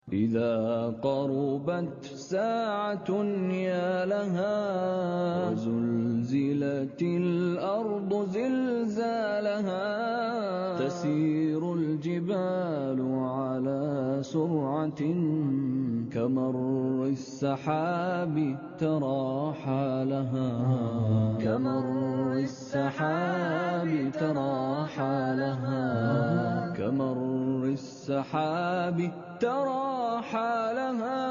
إذا قربت ساعة يا لها وزلزلت الأرض زلزالها تسير الجبال على سرعة كمر السحاب ترى حالها كمر السحاب ترى حالها كمر السحاب ترى حالها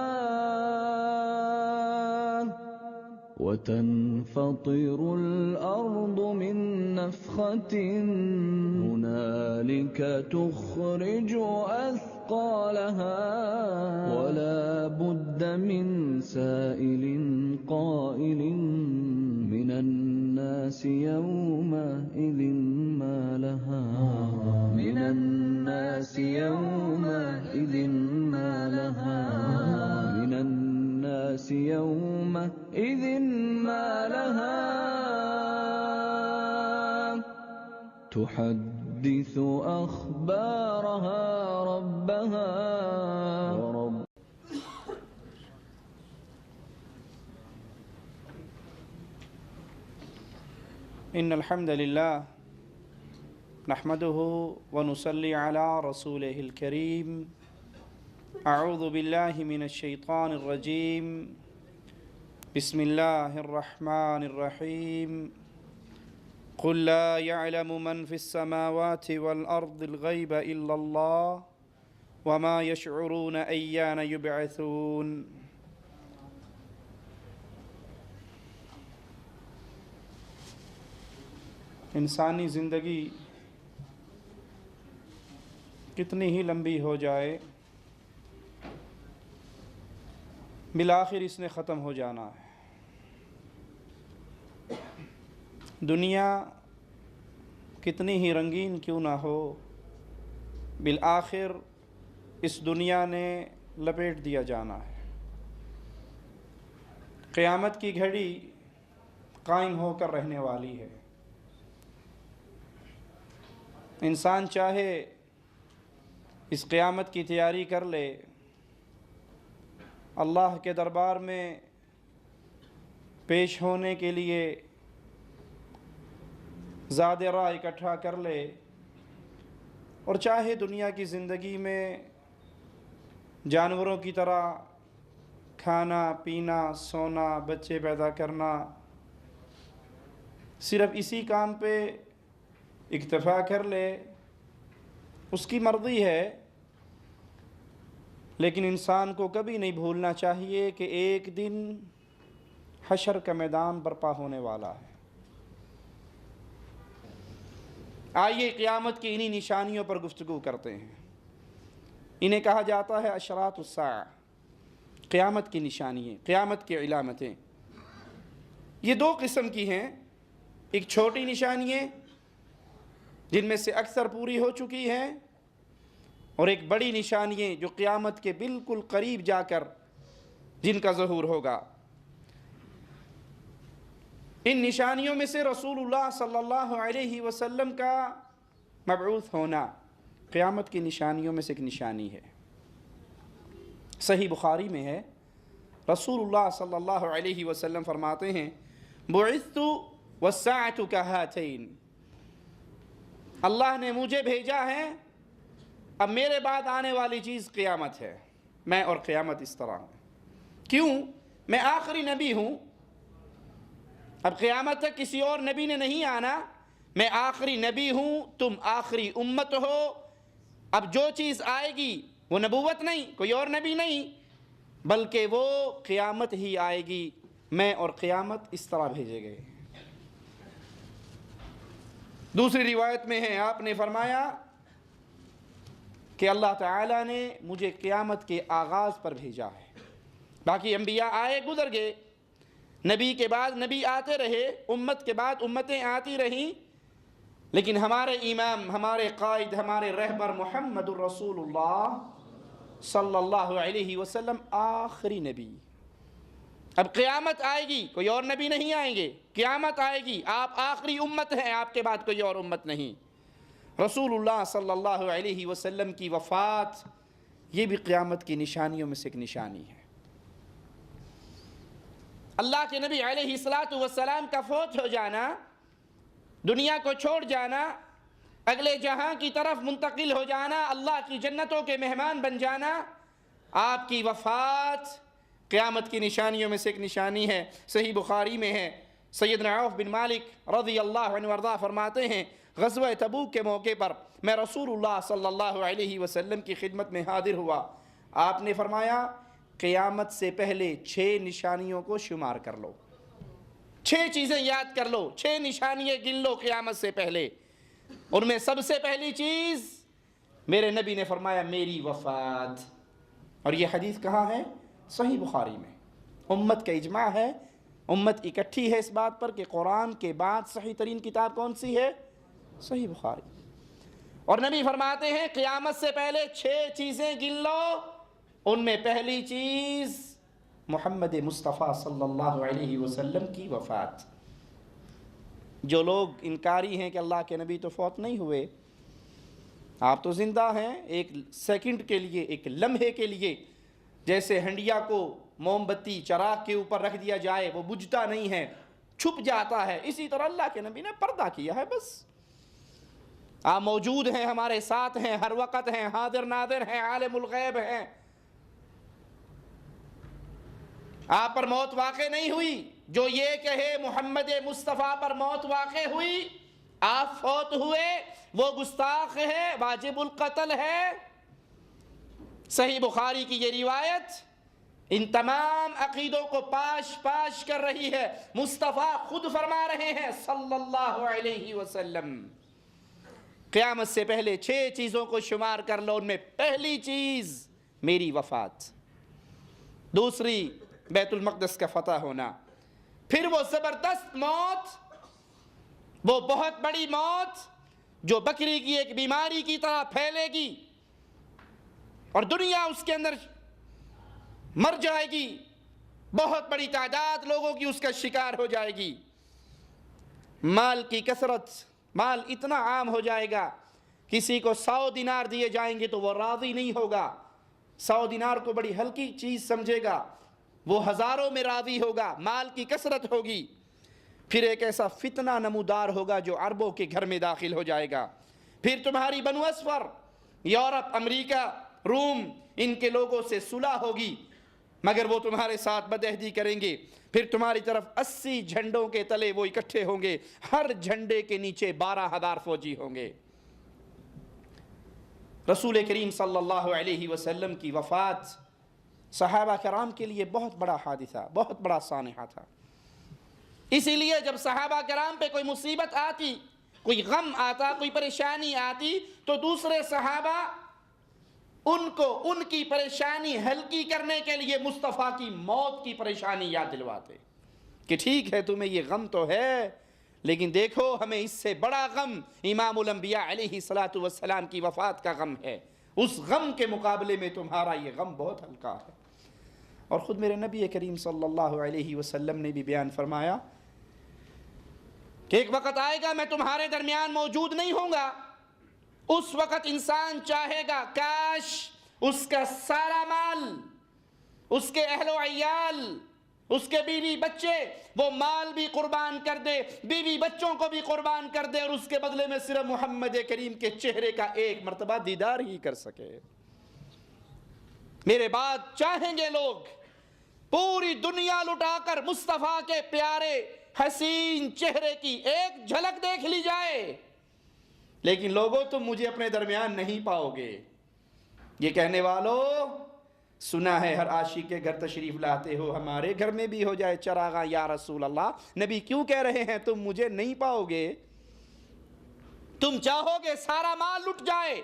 وتنفطر الأرض من نفخة هنالك تخرج أثقالها ولا بد من سائل قائل من الناس يومئذ ما لها من الناس يومئذ ما لها من الناس يومئذ ما لها تحدث أخبارها ربها ورب إن الحمد لله نحمده ونصلي على رسوله الكريم أعوذ بالله من الشيطان الرجيم بسم الله الرحمن الرحيم قل لا يعلم من في السماوات والأرض الغيب إلا الله وما يشعرون أيان يبعثون انسانی زندگی کتنی ہی لمبی ہو جائے بالآخر اس نے ختم ہو جانا ہے۔ دنیا کتنی ہی رنگین کیوں نہ ہو بالآخر اس دنیا نے لپیٹ دیا جانا ہے۔ قیامت کی گھڑی قائم ہو کر رہنے والی ہے۔ انسان چاہے اس قیامت کی تیاری کر لے، اللہ کے دربار میں پیش ہونے کے لیے زاد راہ اکٹھا کر لے، اور چاہے دنیا کی زندگی میں جانوروں کی طرح کھانا پینا سونا بچے پیدا کرنا صرف اسی کام پہ اکتفا کر لے، اس کی مرضی ہے، لیکن انسان کو کبھی نہیں بھولنا چاہیے کہ ایک دن حشر کا میدان برپا ہونے والا ہے۔ آئیے قیامت کی انہی نشانیوں پر گفتگو کرتے ہیں۔ انہیں کہا جاتا ہے اشراط الساعہ، قیامت کی نشانیاں، قیامت کی علامتیں۔ یہ دو قسم کی ہیں، ایک چھوٹی نشانیاں جن میں سے اکثر پوری ہو چکی ہیں، اور ایک بڑی نشانیاں جو قیامت کے بالکل قریب جا کر جن کا ظہور ہوگا۔ ان نشانیوں میں سے رسول اللہ صلی اللہ علیہ وسلم کا مبعوث ہونا قیامت کی نشانیوں میں سے ایک نشانی ہے۔ صحیح بخاری میں ہے، رسول اللہ صلی اللہ علیہ وسلم فرماتے ہیں بعثت والساعۃ کہاتین، اللہ نے مجھے بھیجا ہے، اب میرے بعد آنے والی چیز قیامت ہے، میں اور قیامت اس طرح ہے۔ کیوں؟ میں آخری نبی ہوں، اب قیامت تک کسی اور نبی نے نہیں آنا، میں آخری نبی ہوں، تم آخری امت ہو، اب جو چیز آئے گی وہ نبوت نہیں، کوئی اور نبی نہیں، بلکہ وہ قیامت ہی آئے گی، میں اور قیامت اس طرح بھیجے گئے۔ دوسری روایت میں ہے، آپ نے فرمایا کہ اللہ تعالیٰ نے مجھے قیامت کے آغاز پر بھیجا ہے۔ باقی انبیاء آئے گزر گئے، نبی کے بعد نبی آتے رہے، امت کے بعد امتیں آتی رہیں، لیکن ہمارے امام، ہمارے قائد، ہمارے رہبر محمد الرسول اللہ صلی اللہ علیہ وسلم آخری نبی۔ اب قیامت آئے گی، کوئی اور نبی نہیں آئیں گے، قیامت آئے گی، آپ آخری امت ہیں، آپ کے بعد کوئی اور امت نہیں۔ رسول اللہ صلی اللہ علیہ وسلم کی وفات یہ بھی قیامت کی نشانیوں میں سے ایک نشانی ہے۔ اللہ کے نبی علیہ السلام کا فوت ہو جانا، دنیا کو چھوڑ جانا، اگلے جہاں کی طرف منتقل ہو جانا، اللہ کی جنتوں کے مہمان بن جانا، آپ کی وفات قیامت کی نشانیوں میں سے ایک نشانی ہے۔ صحیح بخاری میں ہے، سیدنا عوف بن مالک رضی اللہ عنہ وارضاہ فرماتے ہیں غزوہ تبوک کے موقع پر میں رسول اللہ صلی اللہ علیہ وسلم کی خدمت میں حاضر ہوا۔ آپ نے فرمایا قیامت سے پہلے 6 نشانیوں کو شمار کر لو، 6 چیزیں یاد کر لو، 6 نشانیاں گن لو قیامت سے پہلے۔ ان میں سب سے پہلی چیز میرے نبی نے فرمایا میری وفات، اور یہ حدیث کہاں ہے؟ صحیح بخاری میں۔ امت کا اجماع ہے، امت اکٹھی ہے اس بات پر کہ قرآن کے بعد صحیح ترین کتاب کون سی ہے؟ صحیح بخاری۔ اور نبی فرماتے ہیں قیامت سے پہلے 6 چیزیں گن لو، ان میں پہلی چیز محمد مصطفیٰ صلی اللہ علیہ وسلم کی وفات۔ جو لوگ انکاری ہیں کہ اللہ کے نبی تو فوت نہیں ہوئے، آپ تو زندہ ہیں، ایک سیکنڈ کے لیے، ایک لمحے کے لیے جیسے ہنڈیا کو موم بتی چراغ کے اوپر رکھ دیا جائے وہ بجھتا نہیں ہے، چھپ جاتا ہے، اسی طرح اللہ کے نبی نے پردہ کیا ہے، بس آپ موجود ہیں، ہمارے ساتھ ہیں، ہر وقت ہیں، حاضر ناظر ہیں، عالم الغیب ہیں۔ آپ پر موت واقع نہیں ہوئی، جو یہ کہے محمد مصطفیٰ پر موت واقع ہوئی، آپ فوت ہوئے، وہ گستاخ ہے، واجب القتل ہے۔ صحیح بخاری کی یہ روایت ان تمام عقیدوں کو پاش کر رہی ہے۔ مصطفیٰ خود فرما رہے ہیں صلی اللہ علیہ وسلم قیامت سے پہلے 6 چیزوں کو شمار کر لو، ان میں پہلی چیز میری وفات، دوسری بیت المقدس کا فتح ہونا، پھر وہ زبردست موت، وہ بہت بڑی موت جو بکری کی ایک بیماری کی طرح پھیلے گی اور دنیا اس کے اندر مر جائے گی، بہت بڑی تعداد لوگوں کی اس کا شکار ہو جائے گی۔ مال کی کثرت، مال اتنا عام ہو جائے گا، کسی کو 100 دینار دیے جائیں گے تو وہ راضی نہیں ہوگا، 100 دینار کو بڑی ہلکی چیز سمجھے گا، وہ ہزاروں میں راضی ہوگا، مال کی کثرت ہوگی۔ پھر ایک ایسا فتنہ نمودار ہوگا جو عربوں کے گھر میں داخل ہو جائے گا، پھر تمہاری بنو اصفر، یورپ، امریکہ، روم، ان کے لوگوں سے صلح ہوگی مگر وہ تمہارے ساتھ بدعہدی کریں گے، پھر تمہاری طرف 80 جھنڈوں کے تلے وہ اکٹھے ہوں گے، ہر جھنڈے کے نیچے 12,000 فوجی ہوں گے۔ رسول کریم صلی اللہ علیہ وسلم کی وفات صحابہ کرام کے لیے بہت بڑا حادثہ، بہت بڑا سانحہ تھا۔ اسی لیے جب صحابہ کرام پہ کوئی مصیبت آتی، کوئی غم آتا، کوئی پریشانی آتی تو دوسرے صحابہ ان کو ان کی پریشانی ہلکی کرنے کے لیے مصطفیٰ کی موت کی پریشانی یاد دلواتے کہ ٹھیک ہے تمہیں یہ غم تو ہے لیکن دیکھو ہمیں اس سے بڑا غم امام الانبیاء علیہ السلام کی وفات کا غم ہے، اس غم کے مقابلے میں تمہارا یہ غم بہت ہلکا ہے۔ اور خود میرے نبی کریم صلی اللہ علیہ وسلم نے بھی بیان فرمایا کہ ایک وقت آئے گا میں تمہارے درمیان موجود نہیں ہوں گا، اس وقت انسان چاہے گا کاش اس کا سارا مال، اس کے اہل و عیال، اس کے بیوی بچے، وہ مال بھی قربان کر دے، بیوی بچوں کو بھی قربان کر دے اور اس کے بدلے میں صرف محمد کریم کے چہرے کا ایک مرتبہ دیدار ہی کر سکے۔ میرے بعد چاہیں گے لوگ پوری دنیا لٹا کر مصطفیٰ کے پیارے حسین چہرے کی ایک جھلک دیکھ لی جائے، لیکن لوگوں تم مجھے اپنے درمیان نہیں پاؤ گے۔ یہ کہنے والوں سنا ہے ہر عاشق کے گھر تشریف لاتے ہو، ہمارے گھر میں بھی ہو جائے چراغاں یا رسول اللہ، نبی کیوں کہہ رہے ہیں تم مجھے نہیں پاؤ گے؟ تم چاہو گے سارا مال لٹ جائے،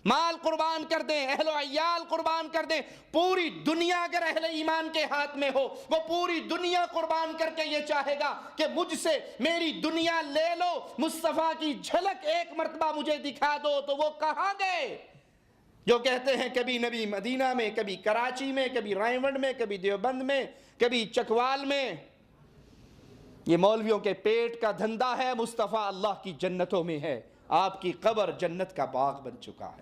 مال قربان کر دیں، اہل و عیال قربان کر دیں، پوری دنیا اگر اہل ایمان کے ہاتھ میں ہو وہ پوری دنیا قربان کر کے یہ چاہے گا کہ مجھ سے میری دنیا لے لو، مصطفیٰ کی جھلک ایک مرتبہ مجھے دکھا دو، تو وہ کہاں گئے جو کہتے ہیں کبھی نبی مدینہ میں، کبھی کراچی میں، کبھی رائے میں، کبھی دیوبند میں، کبھی چکوال میں؟ یہ مولویوں کے پیٹ کا دھندا ہے، مصطفیٰ اللہ کی جنتوں میں ہے، آپ کی قبر جنت کا باغ بن چکا ہے۔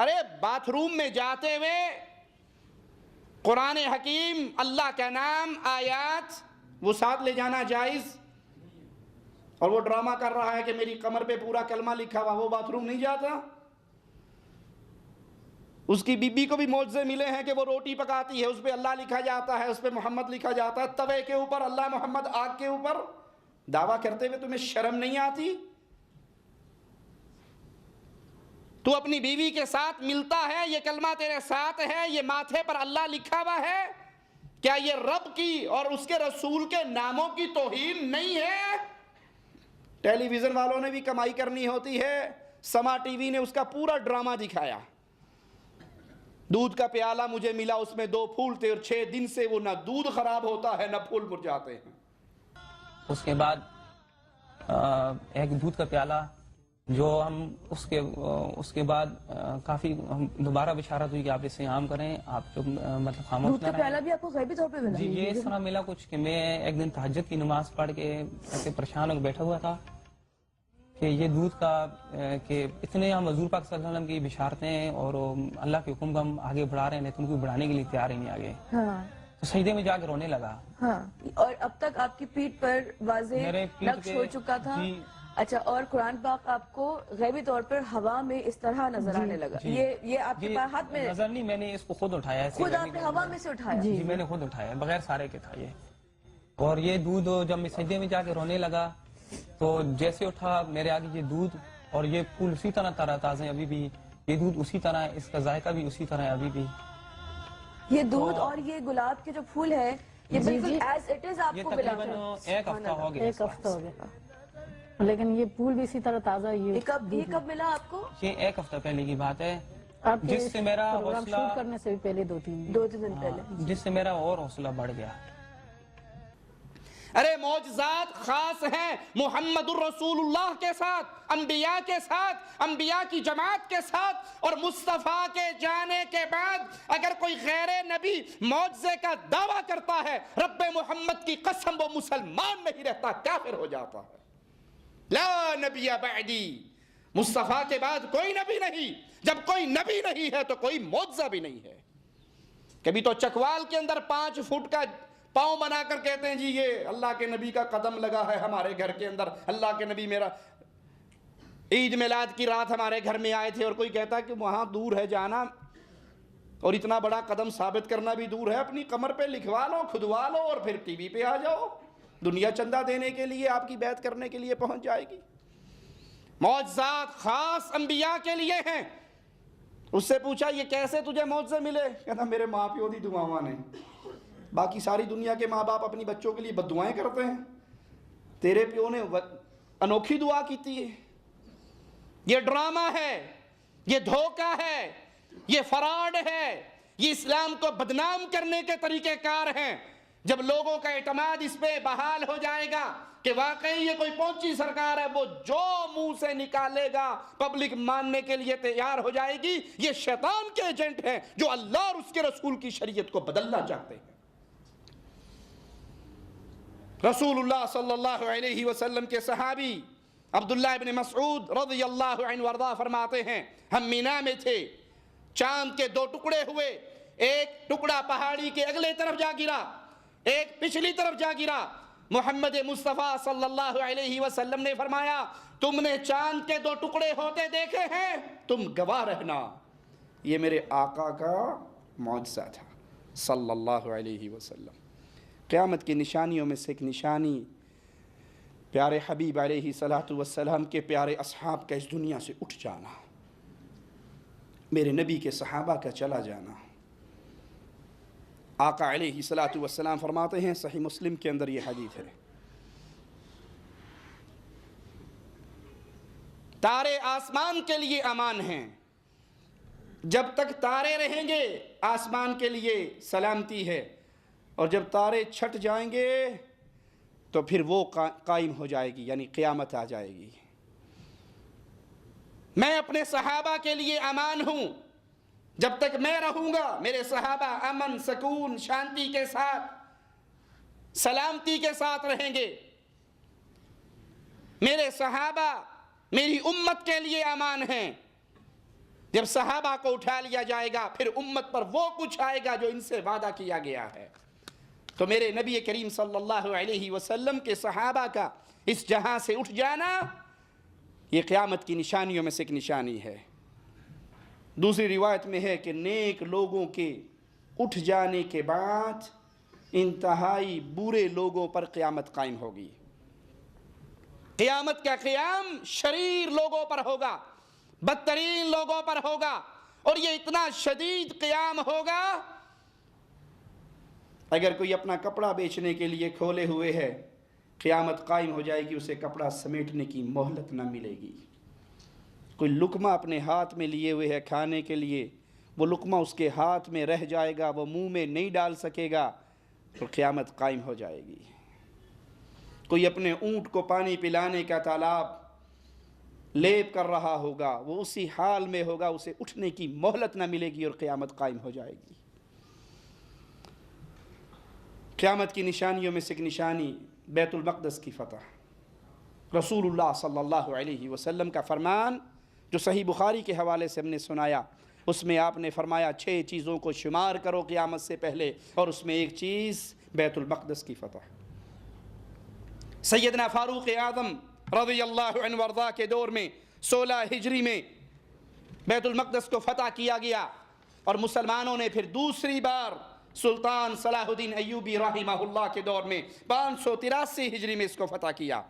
ارے باتھ روم میں جاتے ہوئے قرآن حکیم، اللہ کا نام، آیات وہ ساتھ لے جانا جائز؟ اور وہ ڈرامہ کر رہا ہے کہ میری کمر پہ پورا کلمہ لکھا ہوا، وہ باتھ روم نہیں جاتا؟ اس کی بیوی کو بھی معجزے ملے ہیں کہ وہ روٹی پکاتی ہے، اس پہ اللہ لکھا جاتا ہے، اس پہ محمد لکھا جاتا ہے، توے کے اوپر اللہ محمد، آگ کے اوپر دعویٰ کرتے ہوئے تمہیں شرم نہیں آتی؟ تو اپنی بیوی کے ساتھ ملتا ہے، یہ کلمہ تیرے ساتھ ہے، یہ ماتھے پر اللہ لکھا ہوا ہے، کیا یہ رب کی اور اس کے رسول کے ناموں کی توہین نہیں ہے؟ ٹیلی ویژن والوں نے بھی کمائی کرنی ہوتی ہے، سما ٹی وی نے اس کا پورا ڈرامہ دکھایا، دودھ کا پیالہ مجھے ملا، اس میں 2 پھول تھے، اور 6 دن سے وہ نہ دودھ خراب ہوتا ہے نہ پھول مرجھاتے ہیں۔ اس کے بعد ایک دودھ کا پیالہ جو ہم اس کے بعد کافی دوبارہ بشارت ہوئی کہ آپ اسے عام کریں، آپ جو مطلب خاموش دودھ نہ کا رہیں۔ پیالہ بھی آپ کو غیبی طور پہ ملا؟ جی یہ اس طرح ملا کچھ کہ میں ایک دن تہجد کی نماز پڑھ کے ایسے پریشان ہو کے بیٹھا ہوا تھا کہ یہ دودھ کا کہ اتنے ہم حضور پاک صلی اللہ علیہ وسلم کی بشارتیں اور اللہ کے حکم کو ہم آگے بڑھا رہے ہیں لیکن کوئی بڑھانے کے لیے تیار ہی نہیں آگے، ہاں تو سجدے میں جا کے رونے لگا۔ ہاں، اور اب تک آپ کی پیٹھ پر واضح میرے پیٹھ نقش پہ- ہو چکا تھا؟ جی۔ اچھا، اور قرآن پاک آپ کو غیبی طور پر ہوا میں اس طرح نظر آنے لگا؟ جی۔ یہ آپ کے جی، پاس ہاتھ میں نظر نہیں، میں نے اس کو خود اٹھایا ہے، خود آپ نے ہوا میں سے اٹھایا؟ جی میں نے خود اٹھایا بغیر سارے کے تھا یہ، اور یہ دودھ جب میں سجدے میں جا کے رونے لگا تو جیسے اٹھا میرے آگے یہ دودھ اور یہ پھول اسی طرح تازہ تازے ابھی بھی، یہ دودھ اسی طرح ہے، اس کا ذائقہ بھی اسی طرح ہے ابھی بھی۔ یہ دودھ اور یہ گلاب کے جو پھول ہے یہ بالکل ایز اٹ از آپ یہ کو ملا؟ تقریباً 1 ہفتہ ہو گیا، 1 ہفتہ ہو گیا، لیکن یہ پھول بھی اسی طرح تازہ ہی یہ کب ملا آپ کو؟ یہ 1 ہفتہ پہلے کی بات ہے، آپ جس سے میرا پروگرام حوصلہ، شوٹ کرنے سے بھی پہلے 2-3 دن پہلے؟ جس سے میرا اور حوصلہ بڑھ گیا۔ ارے معجزات خاص ہیں محمد الرسول اللہ کے ساتھ، انبیاء کے ساتھ، انبیاء کی جماعت کے ساتھ، اور مصطفیٰ کے جانے کے بعد اگر کوئی غیر نبی معجزے کا دعویٰ کرتا ہے، رب محمد کی قسم وہ مسلمان نہیں رہتا، کافر ہو جاتا ہے۔ لا نبی بعدی، مصطفیٰ کے بعد کوئی نبی نہیں، جب کوئی نبی نہیں ہے تو کوئی معجزہ بھی نہیں ہے۔ کبھی تو چکوال کے اندر 5 فٹ کا پاؤں بنا کر کہتے ہیں جی یہ اللہ کے نبی کا قدم لگا ہے ہمارے گھر کے اندر، اللہ کے نبی میرا عید میلاد کی رات ہمارے گھر میں آئے تھے، اور کوئی کہتا ہے کہ وہاں دور ہے جانا اور اتنا بڑا قدم ثابت کرنا بھی دور ہے، اپنی کمر پہ لکھوا لو، کھدوا لو، اور پھر ٹی وی پہ آ جاؤ، دنیا چندہ دینے کے لیے، آپ کی بیعت کرنے کے لیے پہنچ جائے گی۔ معجزات خاص انبیاء کے لیے ہیں۔ اس سے پوچھا یہ کیسے تجھے معجزے ملے؟ کہتا میرے ماں پیو دی دعاواں نے، باقی ساری دنیا کے ماں باپ اپنی بچوں کے لیے بد دعائیں کرتے ہیں، تیرے پیو نے انوکھی دعا کی تھی۔ یہ ڈرامہ ہے، یہ دھوکہ ہے، یہ فراڈ ہے، یہ اسلام کو بدنام کرنے کے طریقہ کار ہیں۔ جب لوگوں کا اعتماد اس پہ بحال ہو جائے گا کہ واقعی یہ کوئی پہنچی سرکار ہے، وہ جو منہ سے نکالے گا پبلک ماننے کے لیے تیار ہو جائے گی، یہ شیطان کے ایجنٹ ہیں جو اللہ اور اس کے رسول کی شریعت کو بدلنا چاہتے ہیں۔ رسول اللہ صلی اللہ علیہ وسلم کے صحابی عبداللہ ابن مسعود رضی اللہ عنہ وارضاہ فرماتے ہیں ہم مینا میں تھے، چاند کے 2 ٹکڑے ہوئے، ایک ٹکڑا پہاڑی کے اگلے طرف جا گرا، ایک پچھلی طرف جا گرا۔ محمد مصطفیٰ صلی اللہ علیہ وسلم نے فرمایا تم نے چاند کے 2 ٹکڑے ہوتے دیکھے ہیں، تم گواہ رہنا یہ میرے آقا کا معجزہ تھا صلی اللہ علیہ وسلم۔ قیامت کی نشانیوں میں سے ایک نشانی پیارے حبیب علیہ الصلوۃ والسلام کے پیارے اصحاب کا اس دنیا سے اٹھ جانا، میرے نبی کے صحابہ کا چلا جانا۔ آقا علیہ الصلوۃ والسلام فرماتے ہیں، صحیح مسلم کے اندر یہ حدیث ہے، تارے آسمان کے لیے امان ہیں، جب تک تارے رہیں گے آسمان کے لیے سلامتی ہے، اور جب تارے چھٹ جائیں گے تو پھر وہ قائم ہو جائے گی، یعنی قیامت آ جائے گی۔ میں اپنے صحابہ کے لیے امان ہوں، جب تک میں رہوں گا میرے صحابہ امن، سکون، شانتی کے ساتھ، سلامتی کے ساتھ رہیں گے۔ میرے صحابہ میری امت کے لیے امان ہیں، جب صحابہ کو اٹھا لیا جائے گا پھر امت پر وہ کچھ آئے گا جو ان سے وعدہ کیا گیا ہے۔ تو میرے نبی کریم صلی اللہ علیہ وسلم کے صحابہ کا اس جہاں سے اٹھ جانا یہ قیامت کی نشانیوں میں سے ایک نشانی ہے۔ دوسری روایت میں ہے کہ نیک لوگوں کے اٹھ جانے کے بعد انتہائی برے لوگوں پر قیامت قائم ہوگی۔ قیامت کا قیام شریر لوگوں پر ہوگا، بدترین لوگوں پر ہوگا، اور یہ اتنا شدید قیام ہوگا اگر کوئی اپنا کپڑا بیچنے کے لیے کھولے ہوئے ہے، قیامت قائم ہو جائے گی، اسے کپڑا سمیٹنے کی مہلت نہ ملے گی۔ کوئی لقمہ اپنے ہاتھ میں لیے ہوئے ہے کھانے کے لیے، وہ لقمہ اس کے ہاتھ میں رہ جائے گا، وہ منہ میں نہیں ڈال سکے گا، تو قیامت قائم ہو جائے گی۔ کوئی اپنے اونٹ کو پانی پلانے کا تالاب لیپ کر رہا ہوگا، وہ اسی حال میں ہوگا، اسے اٹھنے کی مہلت نہ ملے گی اور قیامت قائم ہو جائے گی۔ قیامت کی نشانیوں میں سے ایک نشانی بیت المقدس کی فتح۔ رسول اللہ صلی اللہ علیہ وسلم کا فرمان جو صحیح بخاری کے حوالے سے ہم نے سنایا، اس میں آپ نے فرمایا 6 چیزوں کو شمار کرو قیامت سے پہلے، اور اس میں ایک چیز بیت المقدس کی فتح۔ سیدنا فاروق اعظم رضی اللہ عنہ وارضا کے دور میں 16 ہجری میں بیت المقدس کو فتح کیا گیا، اور مسلمانوں نے پھر دوسری بار سلطان صلاح الدین ایوبی رحمہ اللہ کے دور میں 583 ہجری میں اس کو فتح کیا،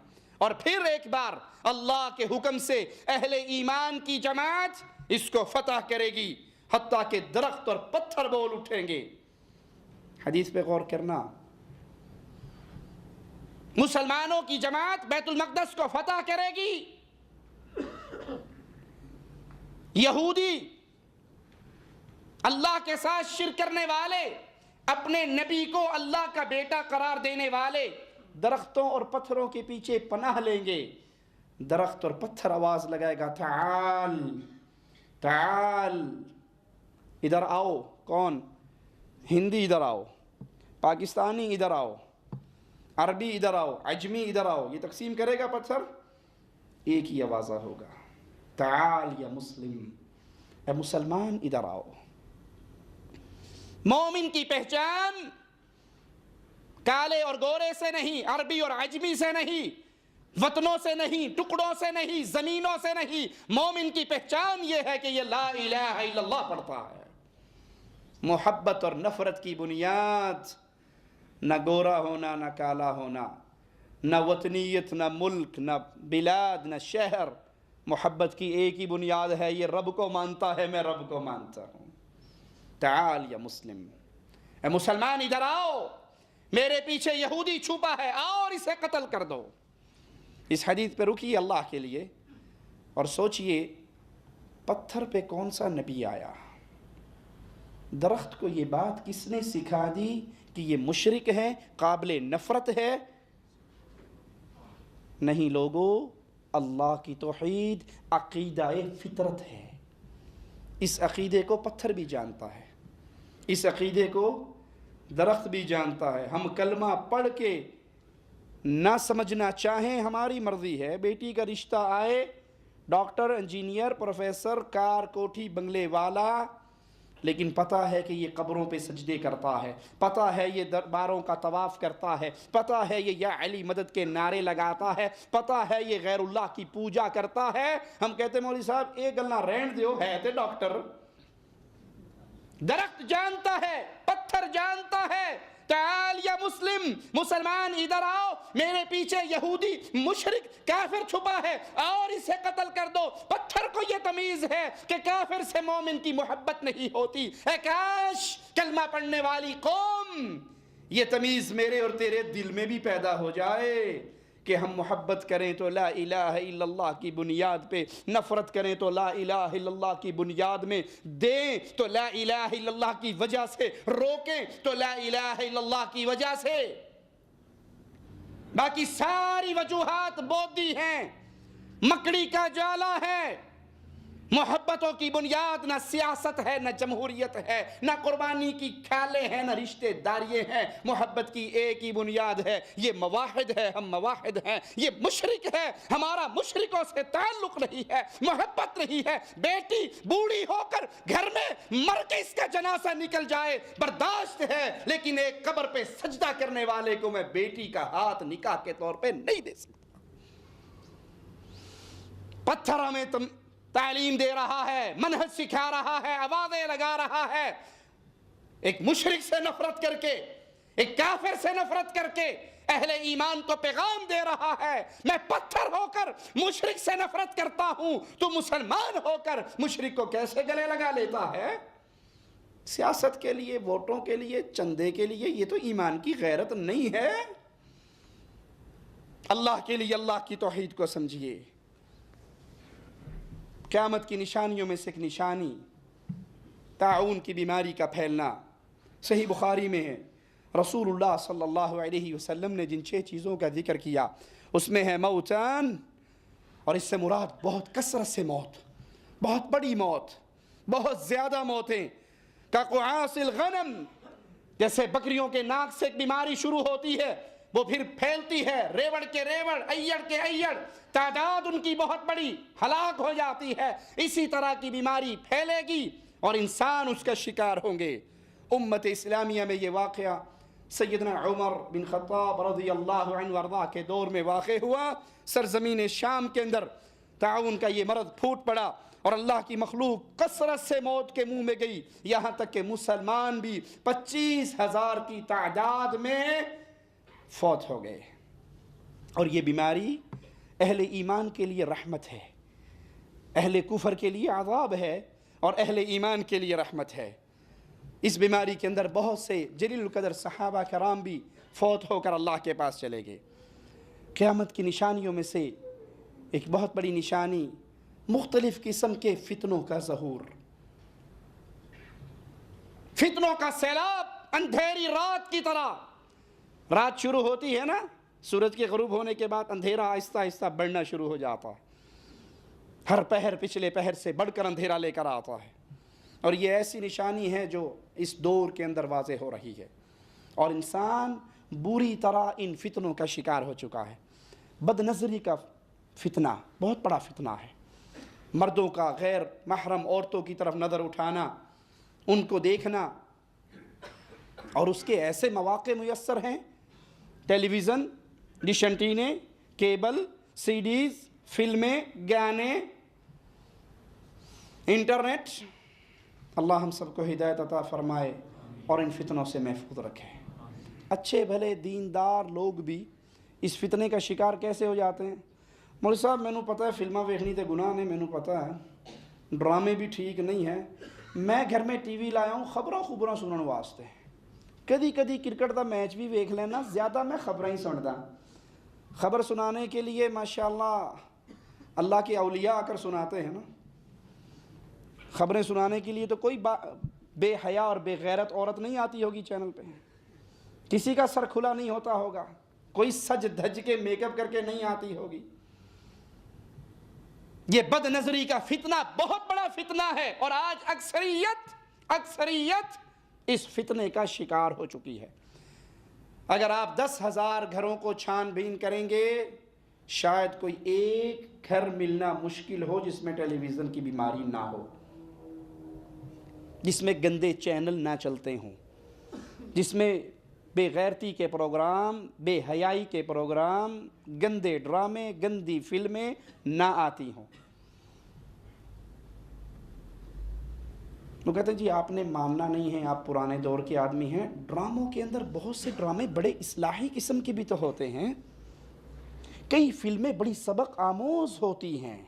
اور پھر ایک بار اللہ کے حکم سے اہل ایمان کی جماعت اس کو فتح کرے گی، حتیٰ کہ درخت اور پتھر بول اٹھیں گے۔ حدیث پہ غور کرنا، مسلمانوں کی جماعت بیت المقدس کو فتح کرے گی، یہودی، اللہ کے ساتھ شرک کرنے والے، اپنے نبی کو اللہ کا بیٹا قرار دینے والے درختوں اور پتھروں کے پیچھے پناہ لیں گے۔ درخت اور پتھر آواز لگائے گا، تعال تعال، ادھر آؤ۔ کون؟ ہندی ادھر آؤ، پاکستانی ادھر آؤ، عربی ادھر آؤ، عجمی ادھر آؤ۔ یہ تقسیم کرے گا پتھر، ایک ہی آواز ہوگا، تعال یا مسلم، اے مسلمان ادھر آؤ۔ مومن کی پہچان کالے اور گورے سے نہیں، عربی اور عجمی سے نہیں، وطنوں سے نہیں، ٹکڑوں سے نہیں، زمینوں سے نہیں۔ مومن کی پہچان یہ ہے کہ یہ لا الہ الا اللہ پڑھتا ہے۔ محبت اور نفرت کی بنیاد نہ گورا ہونا، نہ کالا ہونا، نہ وطنیت، نہ ملک، نہ بلاد، نہ شہر۔ محبت کی ایک ہی بنیاد ہے، یہ رب کو مانتا ہے، میں رب کو مانتا ہوں۔ تعال یا مسلم، اے مسلمان ادھر آؤ، میرے پیچھے یہودی چھپا ہے، آؤ اور اسے قتل کر دو۔ اس حدیث پہ رکیے اللہ کے لیے اور سوچئے پتھر پہ کون سا نبی آیا؟ درخت کو یہ بات کس نے سکھا دی کہ یہ مشرک ہے، قابل نفرت ہے؟ نہیں لوگو، اللہ کی توحید عقیدہ فطرت ہے۔ اس عقیدے کو پتھر بھی جانتا ہے، اس عقیدے کو درخت بھی جانتا ہے۔ ہم کلمہ پڑھ کے نہ سمجھنا چاہیں ہماری مرضی ہے۔ بیٹی کا رشتہ آئے، ڈاکٹر، انجینئر، پروفیسر، کار، کوٹھی، بنگلے والا، لیکن پتہ ہے کہ یہ قبروں پہ سجدے کرتا ہے، پتہ ہے یہ درباروں کا طواف کرتا ہے، پتہ ہے یہ یا علی مدد کے نعرے لگاتا ہے، پتہ ہے یہ غیر اللہ کی پوجا کرتا ہے۔ ہم کہتے ہیں مولوی صاحب ایک گلنا رہن دیو، ہے تے ڈاکٹر۔ درخت جانتا ہے، پتھر جانتا ہے۔ تعال یا مسلم، مسلمان ادھر آؤ، میرے پیچھے یہودی مشرک کافر چھپا ہے، اور اسے قتل کر دو۔ پتھر کو یہ تمیز ہے کہ کافر سے مومن کی محبت نہیں ہوتی۔ اے کاش کلمہ پڑھنے والی قوم یہ تمیز میرے اور تیرے دل میں بھی پیدا ہو جائے کہ ہم محبت کریں تو لا الہ الا اللہ کی بنیاد پہ، نفرت کریں تو لا الہ الا اللہ کی بنیاد میں، دیں تو لا الہ الا اللہ کی وجہ سے، روکیں تو لا الہ الا اللہ کی وجہ سے۔ باقی ساری وجوہات بودی ہیں، مکڑی کا جالا ہے۔ محبتوں کی بنیاد نہ سیاست ہے، نہ جمہوریت ہے، نہ قربانی کی کھالیں ہیں، نہ رشتے داریاں ہیں۔ محبت کی ایک ہی بنیاد ہے، یہ مواحد ہے، ہم مواحد ہیں۔ یہ مشرک ہے، ہمارا مشرکوں سے تعلق نہیں ہے، محبت نہیں ہے۔ بیٹی بوڑھی ہو کر گھر میں مر کے اس کا جنازہ نکل جائے برداشت ہے، لیکن ایک قبر پہ سجدہ کرنے والے کو میں بیٹی کا ہاتھ نکاح کے طور پہ نہیں دے سکتا۔ پتھر ہمیں تعلیم دے رہا ہے، منہج سکھا رہا ہے، آوازیں لگا رہا ہے۔ ایک مشرک سے نفرت کر کے، ایک کافر سے نفرت کر کے اہل ایمان کو پیغام دے رہا ہے، میں پتھر ہو کر مشرک سے نفرت کرتا ہوں، تو مسلمان ہو کر مشرک کو کیسے گلے لگا لیتا ہے؟ سیاست کے لیے، ووٹوں کے لیے، چندے کے لیے، یہ تو ایمان کی غیرت نہیں ہے۔ اللہ کے لیے اللہ کی توحید کو سمجھیے۔ قیامت کی نشانیوں میں سے ایک نشانی طاعون کی بیماری کا پھیلنا۔ صحیح بخاری میں ہے، رسول اللہ صلی اللہ علیہ وسلم نے جن 6 چیزوں کا ذکر کیا اس میں ہے موتان، اور اس سے مراد بہت کثرت سے موت، بہت بڑی موت، بہت زیادہ موتیں۔ کقعاص الغنم، جیسے بکریوں کے ناک سے ایک بیماری شروع ہوتی ہے، وہ پھر پھیلتی ہے، ریوڑ کے ریوڑ، ایڑ کے ایڑ، تعداد ان کی بہت بڑی، ہلاک ہو جاتی ہے۔ اسی طرح کی بیماری پھیلے گی اور انسان اس کا شکار ہوں گے۔ امت اسلامیہ میں یہ واقعہ سیدنا عمر بن خطاب رضی اللہ عنہ وارضاہ کے دور میں واقع ہوا۔ سرزمین شام کے اندر طاعون کا یہ مرض پھوٹ پڑا اور اللہ کی مخلوق کثرت سے موت کے منہ میں گئی، یہاں تک کہ مسلمان بھی 25,000 کی تعداد میں فوت ہو گئے۔ اور یہ بیماری اہل ایمان کے لیے رحمت ہے، اہل کفر کے لیے عذاب ہے، اور اہل ایمان کے لیے رحمت ہے۔ اس بیماری کے اندر بہت سے جلیل القدر صحابہ کرام بھی فوت ہو کر اللہ کے پاس چلے گئے۔ قیامت کی نشانیوں میں سے ایک بہت بڑی نشانی مختلف قسم کے فتنوں کا ظہور، فتنوں کا سیلاب اندھیری رات کی طرح۔ رات شروع ہوتی ہے نا، سورج کے غروب ہونے کے بعد اندھیرا آہستہ آہستہ بڑھنا شروع ہو جاتا ہے، ہر پہر پچھلے پہر سے بڑھ کر اندھیرا لے کر آتا ہے۔ اور یہ ایسی نشانی ہے جو اس دور کے اندر واضح ہو رہی ہے، اور انسان بری طرح ان فتنوں کا شکار ہو چکا ہے۔ بد نظری کا فتنہ بہت بڑا فتنہ ہے، مردوں کا غیر محرم عورتوں کی طرف نظر اٹھانا، ان کو دیکھنا، اور اس کے ایسے مواقع میسر ہیں، ٹیلی ویژن، ڈش انٹینے، کیبل، سی ڈیز، فلمیں، گانے، انٹرنیٹ۔ اللہ ہم سب کو ہدایت عطا فرمائے اور ان فتنوں سے محفوظ رکھے۔ اچھے بھلے دیندار لوگ بھی اس فتنے کا شکار کیسے ہو جاتے ہیں؟ مولوی صاحب مینوں پتہ ہے فلماں ویکھنی تے گناہ نے، مینوں پتہ ہے ڈرامے بھی ٹھیک نہیں ہے، میں گھر میں ٹی وی لایا ہوں خبراں سنن واسطے، کدی کدی کرکٹ دا میچ بھی ویکھ لینا، زیادہ میں خبراں ہی سندا۔ خبر سنانے کے لیے ماشاءاللہ اللہ کے اولیاء آ کر سناتے ہیں نا، خبریں سنانے کے لیے تو کوئی بے حیا اور بے غیرت عورت نہیں آتی ہوگی چینل پہ، کسی کا سر کھلا نہیں ہوتا ہوگا، کوئی سج دھج کے میک اپ کر کے نہیں آتی ہوگی۔ یہ بد نظری کا فتنہ بہت بڑا فتنہ ہے، اور آج اکثریت اس فتنے کا شکار ہو چکی ہے۔ اگر آپ 10,000 گھروں کو چھان بین کریں گے، شاید کوئی ایک گھر ملنا مشکل ہو جس میں ٹیلی ویژن کی بیماری نہ ہو، جس میں گندے چینل نہ چلتے ہوں، جس میں بے غیرتی کے پروگرام، بے حیائی کے پروگرام، گندے ڈرامے، گندی فلمیں نہ آتی ہوں۔ وہ کہتے ہیں جی آپ نے ماننا نہیں ہے، آپ پرانے دور کے آدمی ہیں۔ ڈراموں کے اندر بہت سے ڈرامے بڑے اصلاحی قسم کے بھی تو ہوتے ہیں، کئی فلمیں بڑی سبق آموز ہوتی ہیں۔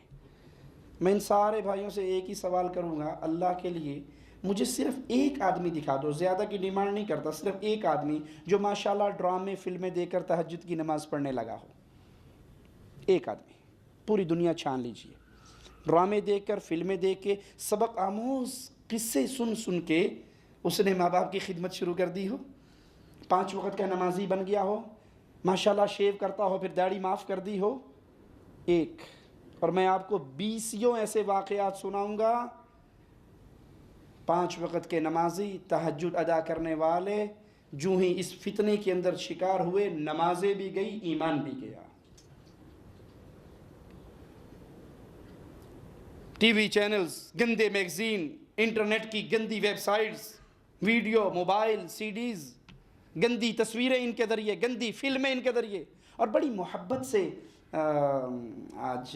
میں ان سارے بھائیوں سے ایک ہی سوال کروں گا، اللہ کے لیے مجھے صرف ایک آدمی دکھا دو، زیادہ کی ڈیمانڈ نہیں کرتا، صرف ایک آدمی جو ماشاءاللہ ڈرامے فلمیں دیکھ کر تہجد کی نماز پڑھنے لگا ہو۔ ایک آدمی، پوری دنیا چھان لیجئے، ڈرامے دیکھ کر، فلمیں دیکھ کے، سبق آموز قصے سن کے اس نے ماں باپ کی خدمت شروع کر دی ہو، 5 وقت کا نمازی بن گیا ہو، ماشاءاللہ شیو کرتا ہو، پھر داڑھی معاف کر دی ہو۔ ایک اور میں آپ کو 20 ایسے واقعات سناؤں گا. 5 وقت کے نمازی، تہجد ادا کرنے والے، جو ہی اس فتنے کے اندر شکار ہوئے، نمازیں بھی گئی، ایمان بھی گیا. ٹی وی چینلز، گندے میگزین، انٹرنیٹ کی گندی ویب سائٹس، ویڈیو، موبائل، سی ڈیز، گندی تصویریں ان کے ذریعے، گندی فلمیں ان کے ذریعے. اور بڑی محبت سے آج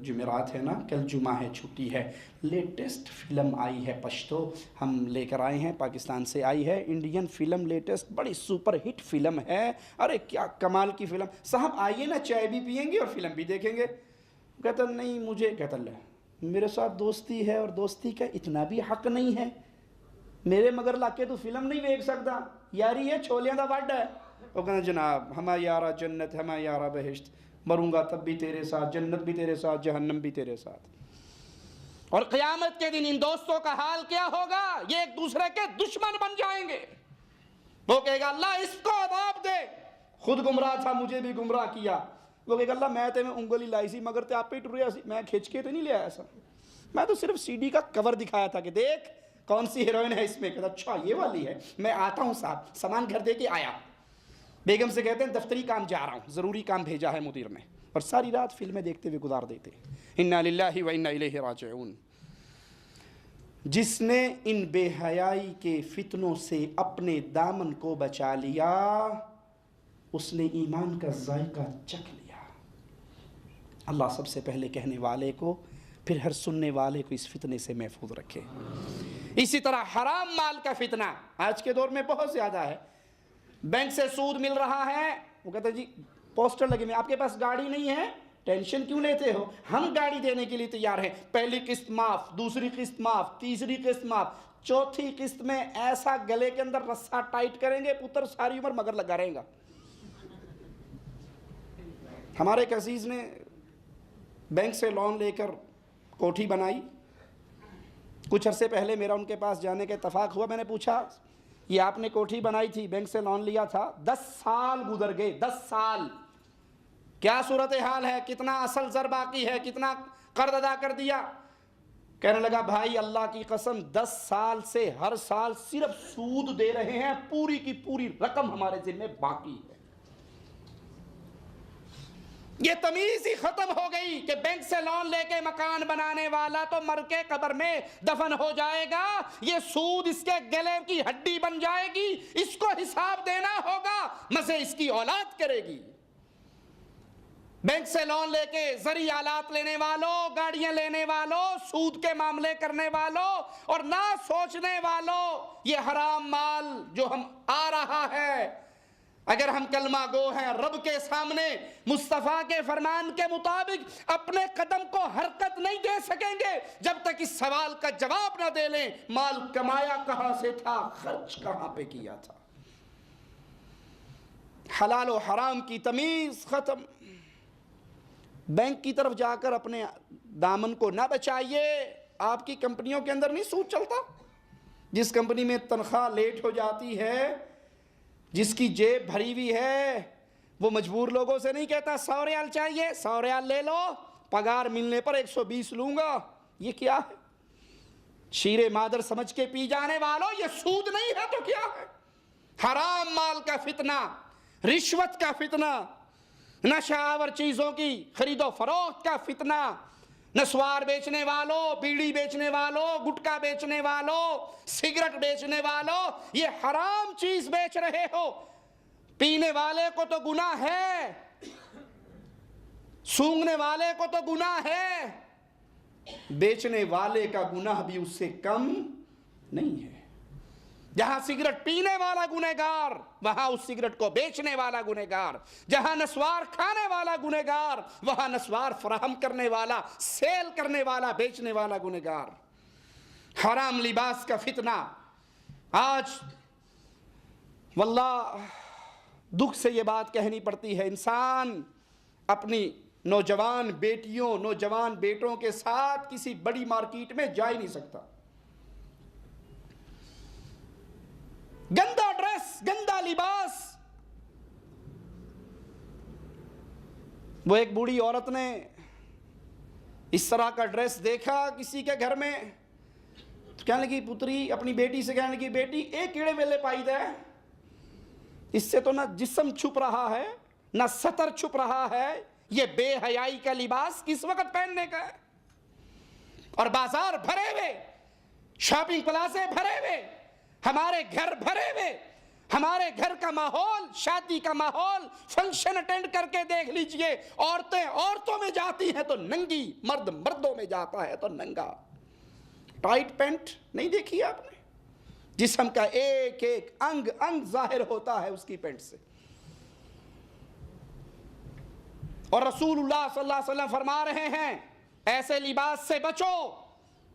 جمعرات ہے نا، کل جمعہ ہے، چھٹی ہے، لیٹسٹ فلم آئی ہے پشتو، ہم لے کر آئے ہیں، پاکستان سے آئی ہے انڈین فلم لیٹسٹ، بڑی سپر ہٹ فلم ہے. ارے کیا کمال کی فلم. صاحب آئیے نا، چائے بھی پئیں گے اور فلم بھی دیکھیں گے. کہتا نہیں مجھے، کہتا اللہ میرے ساتھ دوستی ہے اور دوستی کا اتنا بھی حق نہیں ہے، میرے مگر لا کے تو فلم نہیں دیکھ سکتا، یاری ہے چھولیاں دا وڈ ہے. وہ کہنا جناب ہما یارا جنت، ہما یارا بہشت، مروں گا تب بھی تیرے ساتھ، جنت بھی تیرے ساتھ، جہنم بھی تیرے ساتھ. اور قیامت کے دن ان دوستوں کا حال کیا ہوگا؟ یہ ایک دوسرے کے دشمن بن جائیں گے. وہ کہے گا اللہ اس کو عذاب دے، خود گمراہ تھا مجھے بھی گمراہ کیا. وہ کہے گا اللہ میں تے میں انگلی لائی سی مگر تے آپ پہ ٹریا سی، میں کھچ کے تو نہیں لیا ایسا، میں تو صرف سی ڈی کا کور دکھایا تھا کہ دیکھ کون سی ہیروئن ہے اس میں. کہتا اچھا یہ والی ہے، میں آتا ہوں صاحب، سامان گھر دے کے آیا. بیگم سے کہتے ہیں دفتری کام جا رہا ہوں، ضروری کام بھیجا ہے مدیر نے، اور ساری رات فلمیں دیکھتے ہوئے گزار دیتے. انا للہ و انا الیہ راجعون. جس نے ان بے حیائی کے فتنوں سے اپنے دامن کو بچا لیا، اس نے ایمان کا ذائقہ چکھ لیا. اللہ سب سے پہلے کہنے والے کو، پھر ہر سننے والے کو اس فتنے سے محفوظ رکھے. اسی طرح حرام مال کا فتنہ آج کے دور میں بہت زیادہ ہے. بینک سے سود مل رہا ہے، وہ کہتا ہے جی پوسٹر لگے میں، آپ کے پاس گاڑی نہیں ہے، ٹینشن کیوں لیتے ہو، ہم گاڑی دینے کے لیے تیار ہیں. پہلی قسط معاف، دوسری قسط معاف، تیسری قسط معاف، چوتھی قسط میں ایسا گلے کے اندر رسہ ٹائٹ کریں گے پتر ساری عمر مگر لگا رہے گا. ہمارے ایک عزیز نے بینک سے لون لے کر کوٹھی بنائی. کچھ عرصے پہلے میرا ان کے پاس جانے کا اتفاق ہوا. میں نے پوچھا یہ آپ نے کوٹھی بنائی تھی، بینک سے لون لیا تھا، 10 سال گزر گئے، 10 سال، کیا صورتحال ہے، کتنا اصل زر باقی ہے، کتنا قرض ادا کر دیا؟ کہنے لگا بھائی اللہ کی قسم 10 سال سے ہر سال صرف سود دے رہے ہیں، پوری کی پوری رقم ہمارے ذمہ باقی ہے. یہ تمیز ہی ختم ہو گئی کہ بینک سے لون لے کے مکان بنانے والا تو مر کے قبر میں دفن ہو جائے گا، یہ سود اس کے گلے کی ہڈی بن جائے گی، اس کو حساب دینا ہوگا، مزے اس کی اولاد کرے گی. بینک سے لون لے کے زرعی آلات لینے والوں، گاڑیاں لینے والوں، سود کے معاملے کرنے والوں اور نہ سوچنے والوں، یہ حرام مال جو ہم آ رہا ہے، اگر ہم کلمہ گو ہیں رب کے سامنے مصطفیٰ کے فرمان کے مطابق اپنے قدم کو حرکت نہیں دے سکیں گے جب تک اس سوال کا جواب نہ دے لیں مال کمایا کہاں سے تھا، خرچ کہاں پہ کیا تھا. حلال و حرام کی تمیز ختم. بینک کی طرف جا کر اپنے دامن کو نہ بچائیے. آپ کی کمپنیوں کے اندر نہیں سود چلتا؟ جس کمپنی میں تنخواہ لیٹ ہو جاتی ہے، جس کی جیب بھری ہوئی ہے، وہ مجبور لوگوں سے نہیں کہتا 100 ریال چاہیے، 100 ریال لے لو، پگار ملنے پر 120 لوں گا. یہ کیا ہے؟ شیر مادر سمجھ کے پی جانے والوں، یہ سود نہیں ہے تو کیا ہے؟ حرام مال کا فتنہ، رشوت کا فتنہ، نشہ آور چیزوں کی خرید و فروخت کا فتنہ، نسوار بیچنے والوں، بیڑی بیچنے والوں، گٹکا بیچنے والوں، سگریٹ بیچنے والوں، یہ حرام چیز بیچ رہے ہو. پینے والے کو تو گناہ ہے، سونگنے والے کو تو گناہ ہے، بیچنے والے کا گناہ بھی اس سے کم نہیں ہے. جہاں سگریٹ پینے والا گنہگار، وہاں اس سگریٹ کو بیچنے والا گنہگار. جہاں نسوار کھانے والا گنہگار، وہاں نسوار فراہم کرنے والا، سیل کرنے والا، بیچنے والا گنہگار. حرام لباس کا فتنہ. آج واللہ دکھ سے یہ بات کہنی پڑتی ہے، انسان اپنی نوجوان بیٹیوں، نوجوان بیٹوں کے ساتھ کسی بڑی مارکیٹ میں جا ہی نہیں سکتا. گندا ڈریس، گندا لباس. وہ ایک بوڑھی عورت نے اس طرح کا ڈریس دیکھا کسی کے گھر میں تو کہنے لگی پتری اپنی بیٹی سے کہنے لگی بیٹی ایک کیڑے ویلے پائی دے, اس سے تو نہ جسم چھپ رہا ہے نہ سطر چھپ رہا ہے, یہ بے حیائی کا لباس کس وقت پہننے کا ہے؟ اور بازار بھرے ہوئے, شاپنگ پلازے بھرے ہوئے, ہمارے گھر بھرے ہوئے, ہمارے گھر کا ماحول, شادی کا ماحول, فنکشن اٹینڈ کر کے دیکھ لیجئے, عورتیں عورتوں میں جاتی ہیں تو ننگی, مرد مردوں میں جاتا ہے تو ننگا. ٹائٹ پینٹ نہیں دیکھی آپ نے؟ جسم کا ایک ایک انگ انگ ظاہر ہوتا ہے اس کی پینٹ سے. اور رسول اللہ صلی اللہ علیہ وسلم فرما رہے ہیں ایسے لباس سے بچو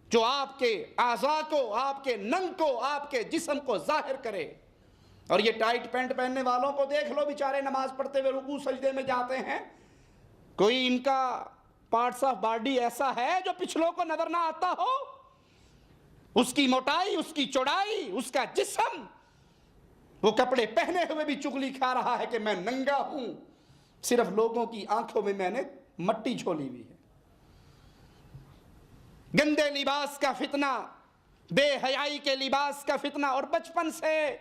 جو آپ کے اعضاء کو, آپ کے ننگ کو, آپ کے جسم کو ظاہر کرے. اور یہ ٹائٹ پینٹ پہننے والوں کو دیکھ لو, بیچارے نماز پڑھتے ہوئے رکوع سجدے میں جاتے ہیں, کوئی ان کا پارٹس آف باڈی ایسا ہے جو پچھلوں کو نظر نہ آتا ہو, اس کی موٹائی, اس کی چوڑائی, اس کا جسم, وہ کپڑے پہنے ہوئے بھی چغلی کھا رہا ہے کہ میں ننگا ہوں, صرف لوگوں کی آنکھوں میں نے مٹی جھولی ہوئی ہے. گندے لباس کا فتنہ, بے حیائی کے لباس کا فتنہ. اور بچپن سے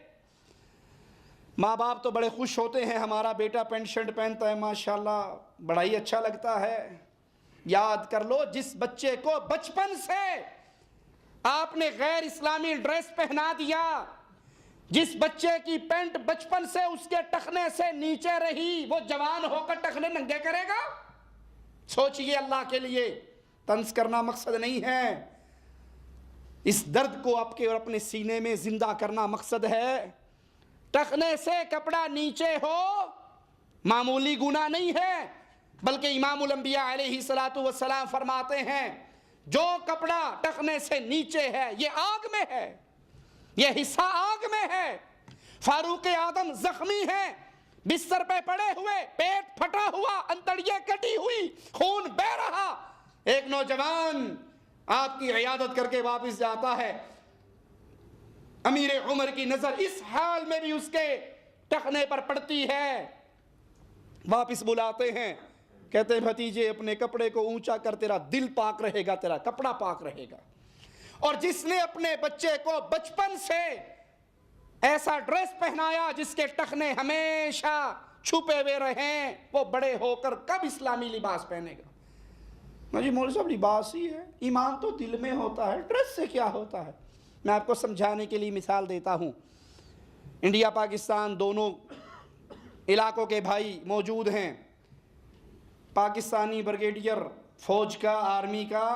ماں باپ تو بڑے خوش ہوتے ہیں ہمارا بیٹا پینٹ شرٹ پہنتا ہے, ماشاءاللہ بڑا ہی اچھا لگتا ہے. یاد کر لو جس بچے کو بچپن سے آپ نے غیر اسلامی ڈریس پہنا دیا, جس بچے کی پینٹ بچپن سے اس کے ٹخنے سے نیچے رہی, وہ جوان ہو کر ٹخنے ننگے کرے گا؟ سوچئے, اللہ کے لیے طنز کرنا مقصد نہیں ہے, اس درد کو آپ کے اور اپنے سینے میں زندہ کرنا مقصد ہے. ٹخنے سے کپڑا نیچے ہو معمولی گناہ نہیں ہے, بلکہ امام الانبیاء علیہ السلام فرماتے ہیں جو کپڑا ٹخنے سے نیچے ہے یہ آگ میں ہے, یہ حصہ آگ میں ہے. فاروق اعظم زخمی ہیں, بستر پہ پڑے ہوئے, پیٹ پھٹا ہوا, انتڑیاں کٹی ہوئی, خون بہ رہا. ایک نوجوان آپ کی عیادت کر کے واپس جاتا ہے, امیر عمر کی نظر اس حال میں بھی اس کے ٹخنے پر پڑتی ہے. واپس بلاتے ہیں, کہتے ہیں بھتیجے اپنے کپڑے کو اونچا کر, تیرا دل پاک رہے گا, تیرا کپڑا پاک رہے گا. اور جس نے اپنے بچے کو بچپن سے ایسا ڈریس پہنایا جس کے ٹخنے ہمیشہ چھپے ہوئے رہیں, وہ بڑے ہو کر کب اسلامی لباس پہنے گا؟ جی مولوی صاحب لباس ہی ہے, ایمان تو دل میں ہوتا ہے, ڈریس سے کیا ہوتا ہے؟ میں آپ کو سمجھانے کے لیے مثال دیتا ہوں. انڈیا پاکستان دونوں علاقوں کے بھائی موجود ہیں. پاکستانی بریگیڈیئر فوج کا, آرمی کا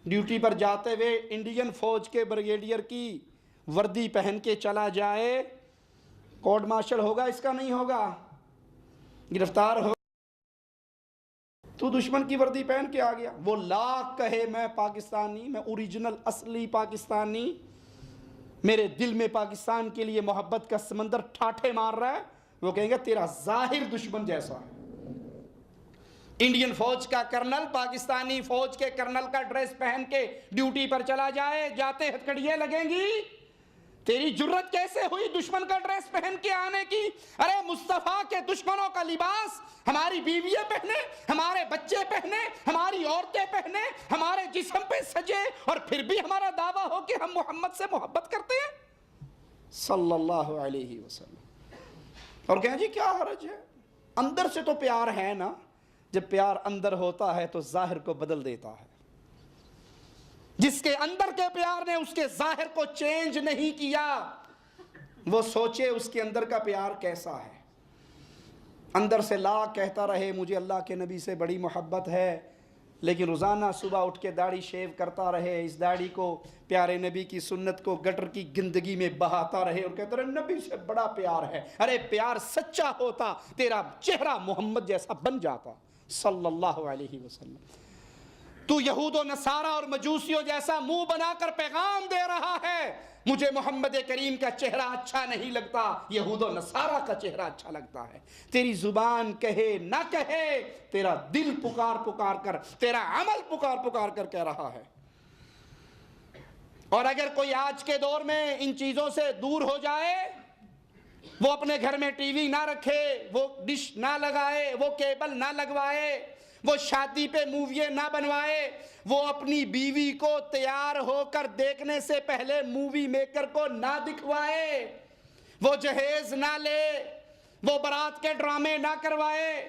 ڈیوٹی پر جاتے ہوئے انڈین فوج کے بریگیڈیئر کی وردی پہن کے چلا جائے, کورٹ مارشل ہوگا اس کا؟ نہیں ہوگا, گرفتار ہو. تو دشمن کی وردی پہن کے آ گیا, وہ لاکھ کہے میں پاکستانی, میں اوریجنل اصلی پاکستانی, میرے دل میں پاکستان کے لیے محبت کا سمندر ٹھاٹھے مار رہا ہے, وہ کہیں گے تیرا ظاہر دشمن جیسا ہے. انڈین فوج کا کرنل پاکستانی فوج کے کرنل کا ڈریس پہن کے ڈیوٹی پر چلا جائے, جاتے ہتھکڑیاں لگیں گی, تیری جرت کیسے ہوئی دشمن کا ڈریس پہن کے آنے کی؟ ارے مصطفیٰ کے دشمنوں کا لباس ہماری بیویاں پہنے, ہمارے بچے پہنے, ہماری عورتیں پہنے, ہمارے جسم پہ سجے, اور پھر بھی ہمارا دعویٰ ہو کہ ہم محمد سے محبت کرتے ہیں صلی اللہ علیہ وسلم. اور کہیں جی کیا حرج ہے, اندر سے تو پیار ہے نا, جب پیار اندر ہوتا ہے تو ظاہر کو بدل دیتا ہے. جس کے اندر کے پیار نے اس کے ظاہر کو چینج نہیں کیا, وہ سوچے اس کے اندر کا پیار کیسا ہے. اندر سے لاکھ کہتا رہے مجھے اللہ کے نبی سے بڑی محبت ہے, لیکن روزانہ صبح اٹھ کے داڑھی شیو کرتا رہے, اس داڑھی کو پیارے نبی کی سنت کو گٹر کی گندگی میں بہاتا رہے, اور کہتا رہے نبی سے بڑا پیار ہے. ارے پیار سچا ہوتا تیرا چہرہ محمد جیسا بن جاتا صلی اللہ علیہ وسلم. تو یہود و نصارہ اور مجوسیوں جیسا منہ بنا کر پیغام دے رہا ہے مجھے محمد کریم کا چہرہ اچھا نہیں لگتا, یہود و نصارہ کا چہرہ اچھا لگتا ہے. تیری زبان کہے نہ کہے, تیرا دل پکار پکار کر, تیرا عمل پکار پکار کر کہہ رہا ہے. اور اگر کوئی آج کے دور میں ان چیزوں سے دور ہو جائے, وہ اپنے گھر میں ٹی وی نہ رکھے, وہ ڈش نہ لگائے, وہ کیبل نہ لگوائے, وہ شادی پہ مووی نہ بنوائے، وہ اپنی بیوی کو تیار ہو کر دیکھنے سے پہلے مووی میکر کو نہ دکھوائے، وہ جہیز نہ لے، وہ برات کے ڈرامے نہ کروائے،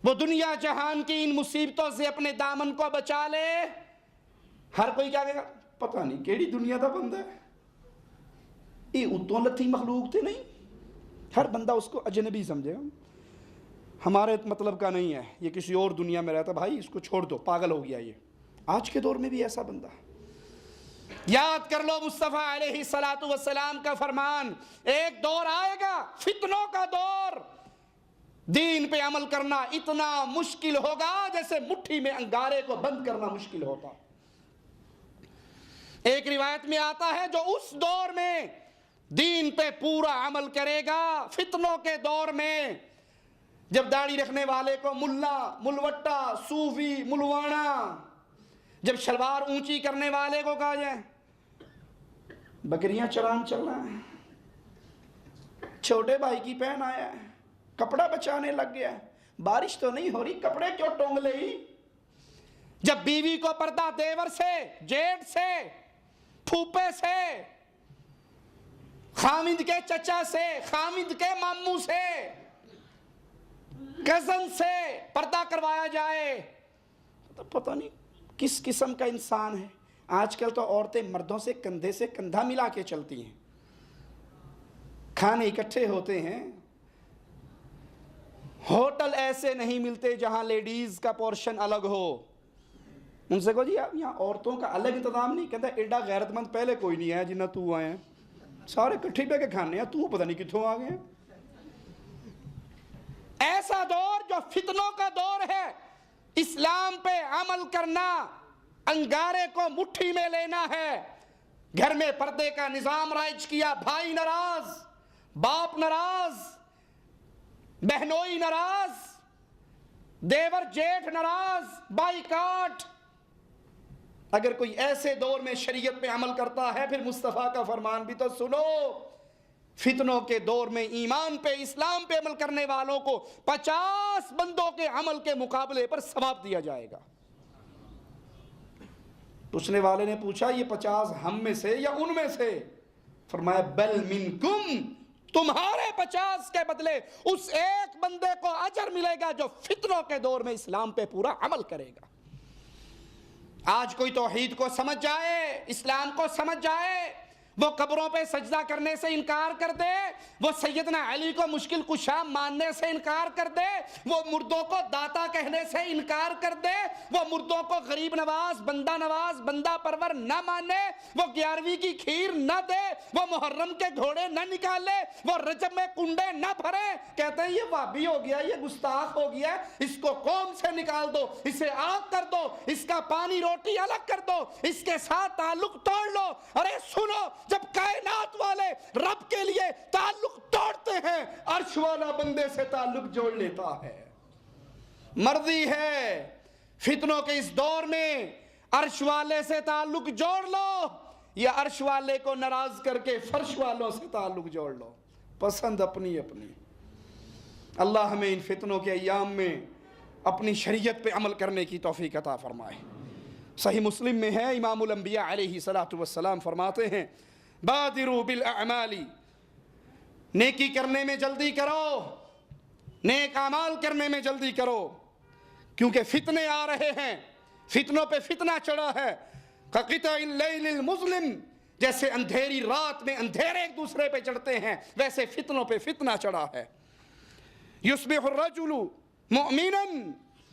وہ دنیا جہان کی ان مصیبتوں سے اپنے دامن کو بچا لے۔ ہر کوئی کیا کہے گا، پتہ نہیں کیڑی دنیا دا بندہ ہے، یہ اتوں لتھی مخلوق تھے نہیں، ہر بندہ اس کو اجنبی سمجھے گا، ہمارے مطلب کا نہیں ہے، یہ کسی اور دنیا میں رہتا، بھائی اس کو چھوڑ دو، پاگل ہو گیا یہ۔ آج کے دور میں بھی ایسا بندہ ہے۔ یاد کر لو مصطفیٰ علیہ السلام کا فرمان، ایک دور آئے گا فتنوں کا دور، دین پہ عمل کرنا اتنا مشکل ہوگا جیسے مٹھی میں انگارے کو بند کرنا مشکل ہوتا۔ ایک روایت میں آتا ہے جو اس دور میں دین پہ پورا عمل کرے گا، فتنوں کے دور میں، جب داڑھی رکھنے والے کو ملا، ملوٹا، صوفی، ملوانا، جب شلوار اونچی کرنے والے کو کہا جائے بکریاں چران چل رہا ہے، چھوٹے بھائی کی پہن آیا ہے، کپڑا بچانے لگ گیا ہے، بارش تو نہیں ہو رہی، کپڑے کیوں ٹونگ لے ہی، جب بیوی کو پردہ دیور سے، جیٹ سے، پھوپے سے، خامد کے چچا سے، خامد کے ماموں سے، کزن سے پردہ کروایا جائے، تو پتہ نہیں کس قسم کا انسان ہے۔ آج کل تو عورتیں مردوں سے کندھے سے کندھا ملا کے چلتی ہیں، کھانے اکٹھے ہوتے ہیں، ہوٹل ایسے نہیں ملتے جہاں لیڈیز کا پورشن الگ ہو، ان سے کہو جی آپ یہاں عورتوں کا الگ انتظام نہیں، کہتا ایڈا غیرت مند پہلے کوئی نہیں ہے جنہ تو آئے ہیں، سارے کٹھی پہ کے کھانے ہیں، تو پتہ نہیں کتوں آ گئے ہیں۔ ایسا دور جو فتنوں کا دور ہے، اسلام پہ عمل کرنا، انگارے کو مٹھی میں لینا ہے۔ گھر میں پردے کا نظام رائج کیا، بھائی ناراض، باپ ناراض، بہنوئی ناراض، دیور جیٹھ ناراض، بائیکاٹ۔ اگر کوئی ایسے دور میں شریعت پہ عمل کرتا ہے، پھر مصطفیٰ کا فرمان بھی تو سنو، فتنوں کے دور میں ایمان پہ، اسلام پہ عمل کرنے والوں کو 50 بندوں کے عمل کے مقابلے پر ثواب دیا جائے گا۔ پوچھنے والے نے پوچھا یہ 50 ہم میں سے یا ان میں سے؟ فرمایا بل منکم، تمہارے 50 کے بدلے اس ایک بندے کو اجر ملے گا جو فتنوں کے دور میں اسلام پہ پورا عمل کرے گا۔ آج کوئی توحید کو سمجھ جائے، اسلام کو سمجھ جائے، وہ قبروں پہ سجدہ کرنے سے انکار کر دے، وہ سیدنا علی کو مشکل کشا ماننے سے انکار کر دے، وہ مردوں کو داتا کہنے سے انکار کر دے، وہ مردوں کو غریب نواز، بندہ پرور نہ مانے، وہ 11ویں کی کھیر نہ دے، وہ محرم کے گھوڑے نہ نکالے، وہ رجب میں کنڈے نہ بھرے، کہتے ہیں یہ وابی ہو گیا، یہ گستاخ ہو گیا، اس کو قوم سے نکال دو، اسے آگ کر دو، اس کا پانی روٹی الگ کر دو، اس کے ساتھ تعلق توڑ لو۔ ارے سنو، جب کائنات والے رب کے لیے تعلق توڑتے ہیں، عرش والا بندے سے تعلق جوڑ لیتا ہے۔ مرضی ہے فتنوں کے اس دور میں عرش والے سے تعلق جوڑ لو، یا عرش والے کو ناراض کر کے فرش والوں سے تعلق جوڑ لو، پسند اپنی اپنی۔ اللہ ہمیں ان فتنوں کے ایام میں اپنی شریعت پہ عمل کرنے کی توفیق عطا فرمائے۔ صحیح مسلم میں ہے، امام الانبیاء علیہ السلام فرماتے ہیں بادروا بالاعمال، نیکی کرنے میں جلدی کرو، نیک اعمال کرنے میں جلدی کرو، کیونکہ فتنے آ رہے ہیں، فتنوں پہ فتنہ چڑھا ہے۔ کقطع اللیل المظلم، جیسے اندھیری رات میں اندھیرے ایک دوسرے پہ چڑھتے ہیں، ویسے فتنوں پہ فتنہ چڑھا ہے۔ یصبح الرجل مؤمنا،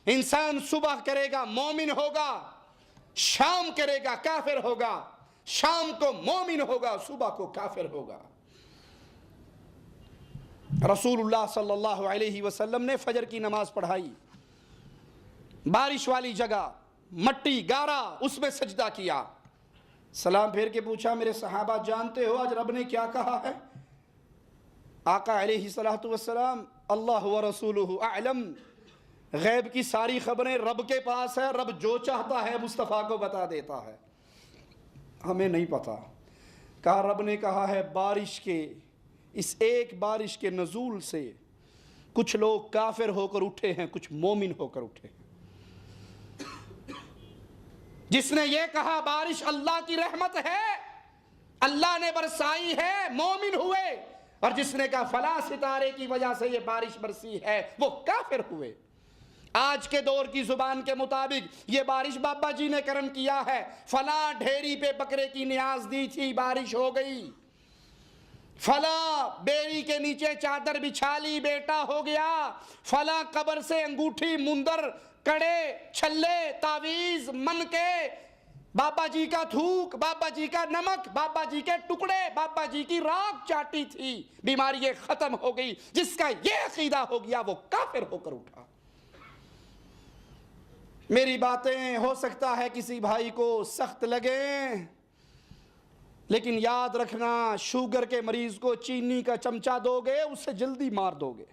انسان صبح کرے گا مومن ہوگا، شام کرے گا کافر ہوگا، شام کو مومن ہوگا، صبح کو کافر ہوگا۔ رسول اللہ صلی اللہ علیہ وسلم نے فجر کی نماز پڑھائی، بارش والی جگہ، مٹی گارا، اس میں سجدہ کیا، سلام پھیر کے پوچھا میرے صحابہ جانتے ہو آج رب نے کیا کہا ہے؟ آقا علیہ السلام اللہ ورسولہ اعلم، غیب کی ساری خبریں رب کے پاس ہے، رب جو چاہتا ہے مصطفیٰ کو بتا دیتا ہے، ہمیں نہیں پتا۔ کہا رب نے کہا ہے بارش کے، اس ایک بارش کے نزول سے کچھ لوگ کافر ہو کر اٹھے ہیں، کچھ مومن ہو کر اٹھے ہیں۔ جس نے یہ کہا بارش اللہ کی رحمت ہے، اللہ نے برسائی ہے، مومن ہوئے، اور جس نے کہا فلاں ستارے کی وجہ سے یہ بارش برسی ہے، وہ کافر ہوئے۔ آج کے دور کی زبان کے مطابق یہ بارش بابا جی نے کرم کیا ہے، فلاں ڈھیری پہ بکرے کی نیاز دی تھی، بارش ہو گئی، فلاں بیری کے نیچے چادر بچھا لی، بیٹا ہو گیا، فلاں قبر سے انگوٹھی، مندر، کڑے، چھلے، تعویذ، من کے، بابا جی کا تھوک، بابا جی کا نمک، بابا جی کے ٹکڑے، بابا جی کی راکھ چاٹی تھی، بیماری ختم ہو گئی۔ جس کا یہ عقیدہ ہو گیا وہ کافر ہو کر اٹھا۔ میری باتیں ہو سکتا ہے کسی بھائی کو سخت لگیں، لیکن یاد رکھنا، شوگر کے مریض کو چینی کا چمچہ دو گے اس سے جلدی مار دو گے۔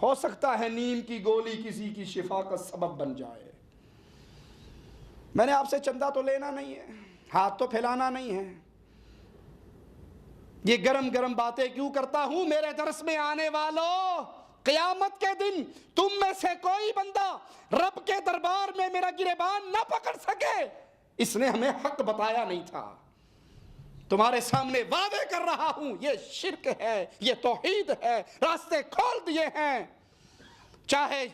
ہو سکتا ہے نیم کی گولی کسی کی شفا کا سبب بن جائے۔ میں نے آپ سے چندہ تو لینا نہیں ہے، ہاتھ تو پھیلانا نہیں ہے۔ یہ گرم گرم باتیں کیوں کرتا ہوں؟ میرے درس میں آنے والوں، قیامت کے دن تم میں سے کوئی بندہ رب کے دربار میں میرا گریبان نہ پکڑ سکے، اس نے ہمیں حق بتایا نہیں تھا۔ تمہارے سامنے وعدے کر رہا ہوں، یہ شرک ہے، یہ توحید ہے، راستے کھول دیے ہیں۔ چاہے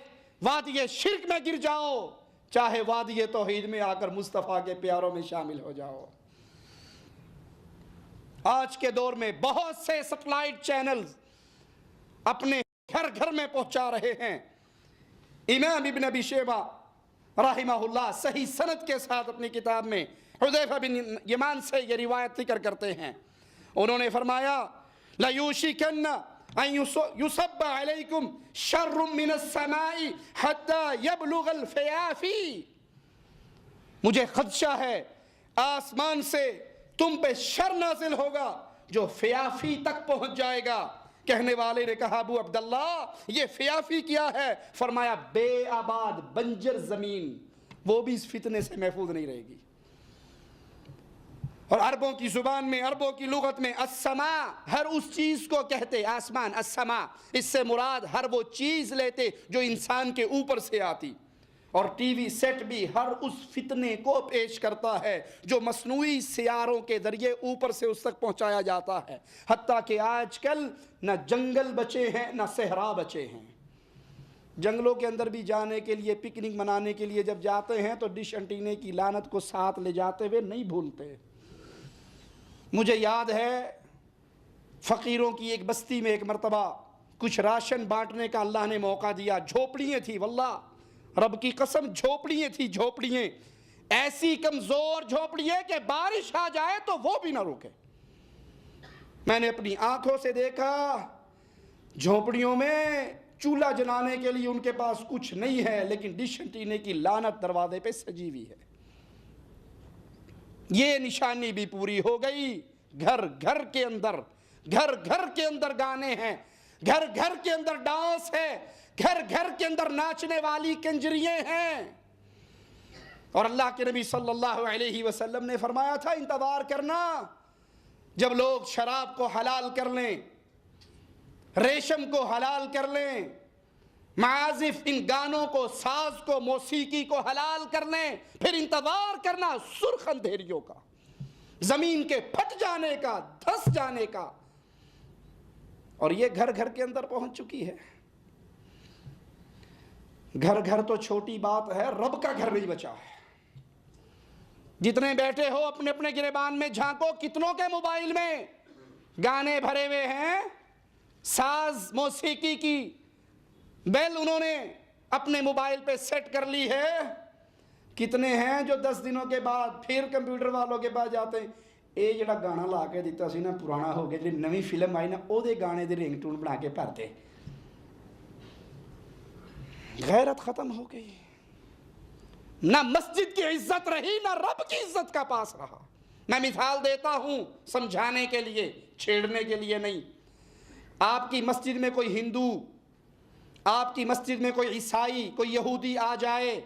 وادی شرک میں گر جاؤ، چاہے وادی توحید میں آ کر مصطفیٰ کے پیاروں میں شامل ہو جاؤ۔ آج کے دور میں بہت سے سیٹلائٹ چینلز اپنے گھر گھر میں پہنچا رہے ہیں۔ امام ابن ابی شیبہ رحمہ اللہ صحیح سند کے ساتھ اپنی کتاب میں حذیفہ بن یمان سے یہ روایت ذکر کرتے ہیں، انہوں نے فرمایا لَيُوشِكَنَّ أَن يُصَبَّ عَلَيْكُمْ شَرٌّ مِّنَ السَّمَاءِ حَتَّى يَبْلُغَ الْفِيَافِي، مجھے خدشہ ہے آسمان سے تم پہ شر نازل ہوگا جو فیافی تک پہنچ جائے گا۔ کہنے والے نے کہا ابو عبداللہ یہ فیافی کیا ہے؟ فرمایا بے آباد بنجر زمین، وہ بھی اس فتنے سے محفوظ نہیں رہے گی۔ اور عربوں کی زبان میں، عربوں کی لغت میں السماء ہر اس چیز کو کہتے، آسمان، السماء، اس سے مراد ہر وہ چیز لیتے جو انسان کے اوپر سے آتی۔ اور ٹی وی سیٹ بھی ہر اس فتنے کو پیش کرتا ہے جو مصنوعی سیاروں کے ذریعے اوپر سے اس تک پہنچایا جاتا ہے۔ حتیٰ کہ آج کل نہ جنگل بچے ہیں نہ صحرا بچے ہیں۔ جنگلوں کے اندر بھی جانے کے لیے، پکنک منانے کے لیے جب جاتے ہیں تو ڈش انٹینے کی لعنت کو ساتھ لے جاتے ہوئے نہیں بھولتے۔ مجھے یاد ہے فقیروں کی ایک بستی میں ایک مرتبہ کچھ راشن بانٹنے کا اللہ نے موقع دیا۔ جھوپڑیاں تھی، واللہ رب کی قسم جھوپڑیاں تھی، جھوپڑیاں ایسی کمزور جھوپڑیاں کہ بارش آ جائے تو وہ بھی نہ روکے۔ میں نے اپنی آنکھوں سے دیکھا جھوپڑیوں میں چولہا جلانے کے لیے ان کے پاس کچھ نہیں ہے، لیکن ڈش انٹینے کی لعنت دروازے پہ سجی ہوئی ہے۔ یہ نشانی بھی پوری ہو گئی۔ گھر گھر کے اندر، گھر گھر کے اندر گانے ہیں، گھر گھر کے اندر ڈانس ہے، گھر گھر کے اندر ناچنے والی کنجریاں ہیں۔ اور اللہ کے نبی صلی اللہ علیہ وسلم نے فرمایا تھا انتظار کرنا جب لوگ شراب کو حلال کر لیں، ریشم کو حلال کر لیں، معازف ان گانوں کو، ساز کو، موسیقی کو حلال کر لیں، پھر انتظار کرنا سرخ اندھیریوں کا، زمین کے پھٹ جانے کا، دھس جانے کا۔ اور یہ گھر گھر کے اندر پہنچ چکی ہے۔ گھر گھر تو چھوٹی بات ہے، رب کا گھر نہیں بچا ہے۔ جتنے بیٹھے ہو اپنے اپنے گریبان میں جھانکو، کتنوں کے موبائل میں گانے بھرے ہوئے ہیں، ساز موسیقی کی بیل انہوں نے اپنے موبائل پہ سیٹ کر لی ہے۔ کتنے ہیں جو 10 دنوں کے بعد پھر کمپیوٹر والوں کے پاس جاتے ہیں، اے جڑا گانا لا کے دیتا سی نا پرانا ہو گیا، جی نویں فلم آئی نا او دے گانے دے رنگ ٹون بنا کے بھرتے۔ غیرت ختم ہو گئی، نہ مسجد کی عزت رہی نہ رب کی عزت کا پاس رہا۔ میں مثال دیتا ہوں سمجھانے کے لیے، چھیڑنے کے لیے نہیں۔ آپ کی مسجد میں کوئی ہندو، آپ کی مسجد میں کوئی عیسائی، کوئی یہودی آ جائے،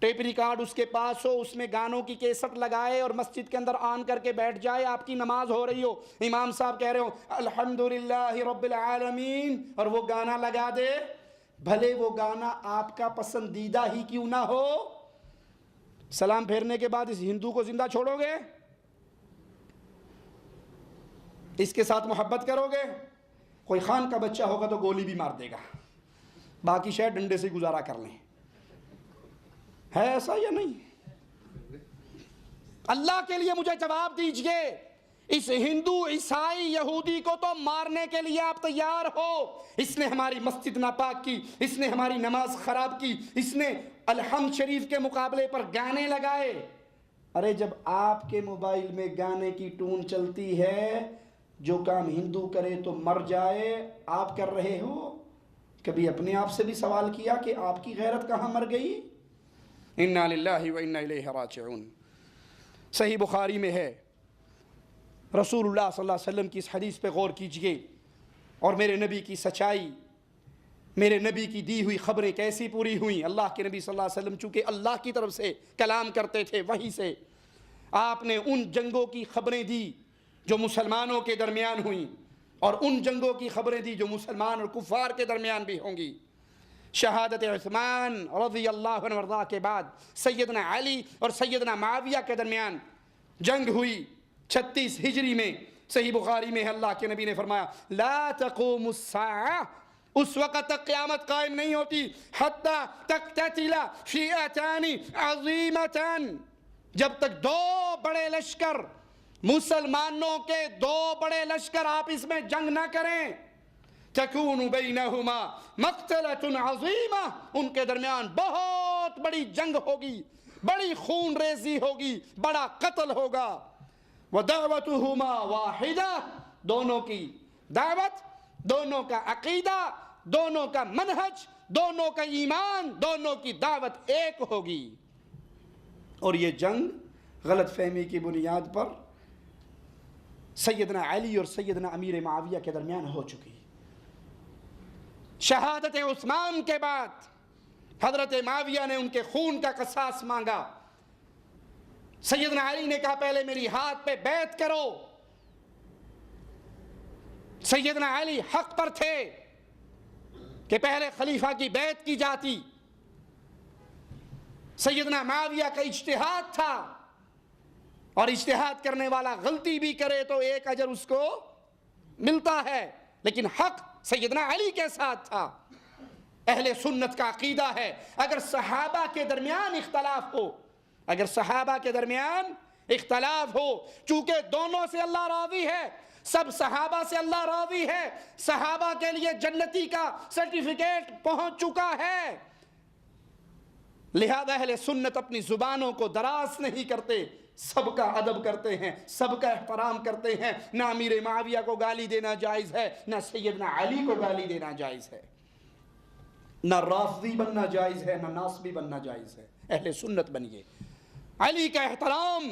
ٹیپ ریکارڈ اس کے پاس ہو، اس میں گانوں کی کیسٹ لگائے اور مسجد کے اندر آن کر کے بیٹھ جائے، آپ کی نماز ہو رہی ہو، امام صاحب کہہ رہے ہو الحمدللہ رب العالمین، اور وہ گانا لگا دے، بھلے وہ گانا آپ کا پسندیدہ ہی کیوں نہ ہو، سلام پھیرنے کے بعد اس ہندو کو زندہ چھوڑو گے؟ اس کے ساتھ محبت کرو گے؟ کوئی خان کا بچہ ہوگا تو گولی بھی مار دے گا، باقی شاید ڈنڈے سے گزارا کر لیں، ہے ایسا یا نہیں؟ اللہ کے لیے مجھے جواب دیجئے، اس ہندو عیسائی یہودی کو تو مارنے کے لیے آپ تیار ہو، اس نے ہماری مسجد ناپاک کی، اس نے ہماری نماز خراب کی، اس نے الحمد شریف کے مقابلے پر گانے لگائے۔ ارے جب آپ کے موبائل میں گانے کی ٹون چلتی ہے، جو کام ہندو کرے تو مر جائے، آپ کر رہے ہو؟ کبھی اپنے آپ سے بھی سوال کیا کہ آپ کی غیرت کہاں مر گئی؟ انا للہ و انا الیہ راجعون۔ صحیح بخاری میں ہے، رسول اللہ صلی اللہ علیہ وسلم کی اس حدیث پہ غور کیجئے، اور میرے نبی کی سچائی، میرے نبی کی دی ہوئی خبریں کیسی پوری ہوئیں۔ اللہ کے نبی صلی اللہ علیہ وسلم چونکہ اللہ کی طرف سے کلام کرتے تھے وحی سے، آپ نے ان جنگوں کی خبریں دی جو مسلمانوں کے درمیان ہوئیں، اور ان جنگوں کی خبریں دی جو مسلمان اور کفار کے درمیان بھی ہوں گی۔ شہادت عثمان رضی اللہ عنہ وارضاہ کے بعد سیدنا علی اور سیدنا معاویہ کے درمیان جنگ ہوئی 36 ہجری میں۔ صحیح بخاری میں ہے، اللہ کے نبی نے فرمایا لا تقوم الساعہ، اس وقت تک قیامت قائم نہیں ہوتی حتی تقتتل فئتان عظیمتان، جب تک دو بڑے لشکر، مسلمانوں کے دو بڑے لشکر آپس میں جنگ نہ کریں، تکون بینہما مقتلۃ عظیمہ، ان کے درمیان بہت بڑی جنگ ہوگی، بڑی خون ریزی ہوگی، بڑا قتل ہوگا، وَدَعْوَتُهُمَا وَاحِدَةٌ، دونوں کی دعوت، دونوں کا عقیدہ، دونوں کا منہج، دونوں کا ایمان، دونوں کی دعوت ایک ہوگی۔ اور یہ جنگ غلط فہمی کی بنیاد پر سیدنا علی اور سیدنا امیر معاویہ کے درمیان ہو چکی۔ شہادت عثمان کے بعد حضرت معاویہ نے ان کے خون کا قصاص مانگا۔ سیدنا علی نے کہا پہلے میری ہاتھ پہ بیعت کرو۔ سیدنا علی حق پر تھے کہ پہلے خلیفہ کی بیعت کی جاتی۔ سیدنا معاویہ کا اجتہاد تھا، اور اجتہاد کرنے والا غلطی بھی کرے تو ایک اجر اس کو ملتا ہے، لیکن حق سیدنا علی کے ساتھ تھا۔ اہل سنت کا عقیدہ ہے اگر صحابہ کے درمیان اختلاف ہو، اگر صحابہ کے درمیان اختلاف ہو، چونکہ دونوں سے اللہ راضی ہے، سب صحابہ سے اللہ راضی ہے، صحابہ کے لیے جنتی کا سرٹیفکیٹ پہنچ چکا ہے، لہذا اہل سنت اپنی زبانوں کو دراز نہیں کرتے، سب کا ادب کرتے ہیں، سب کا احترام کرتے ہیں۔ نہ امیر معاویہ کو گالی دینا جائز ہے، نہ سیدنا علی کو گالی دینا جائز ہے، نہ رافضی بننا جائز ہے، نہ ناصبی بننا جائز ہے۔ اہل سنت بنیے۔ علی کا احترام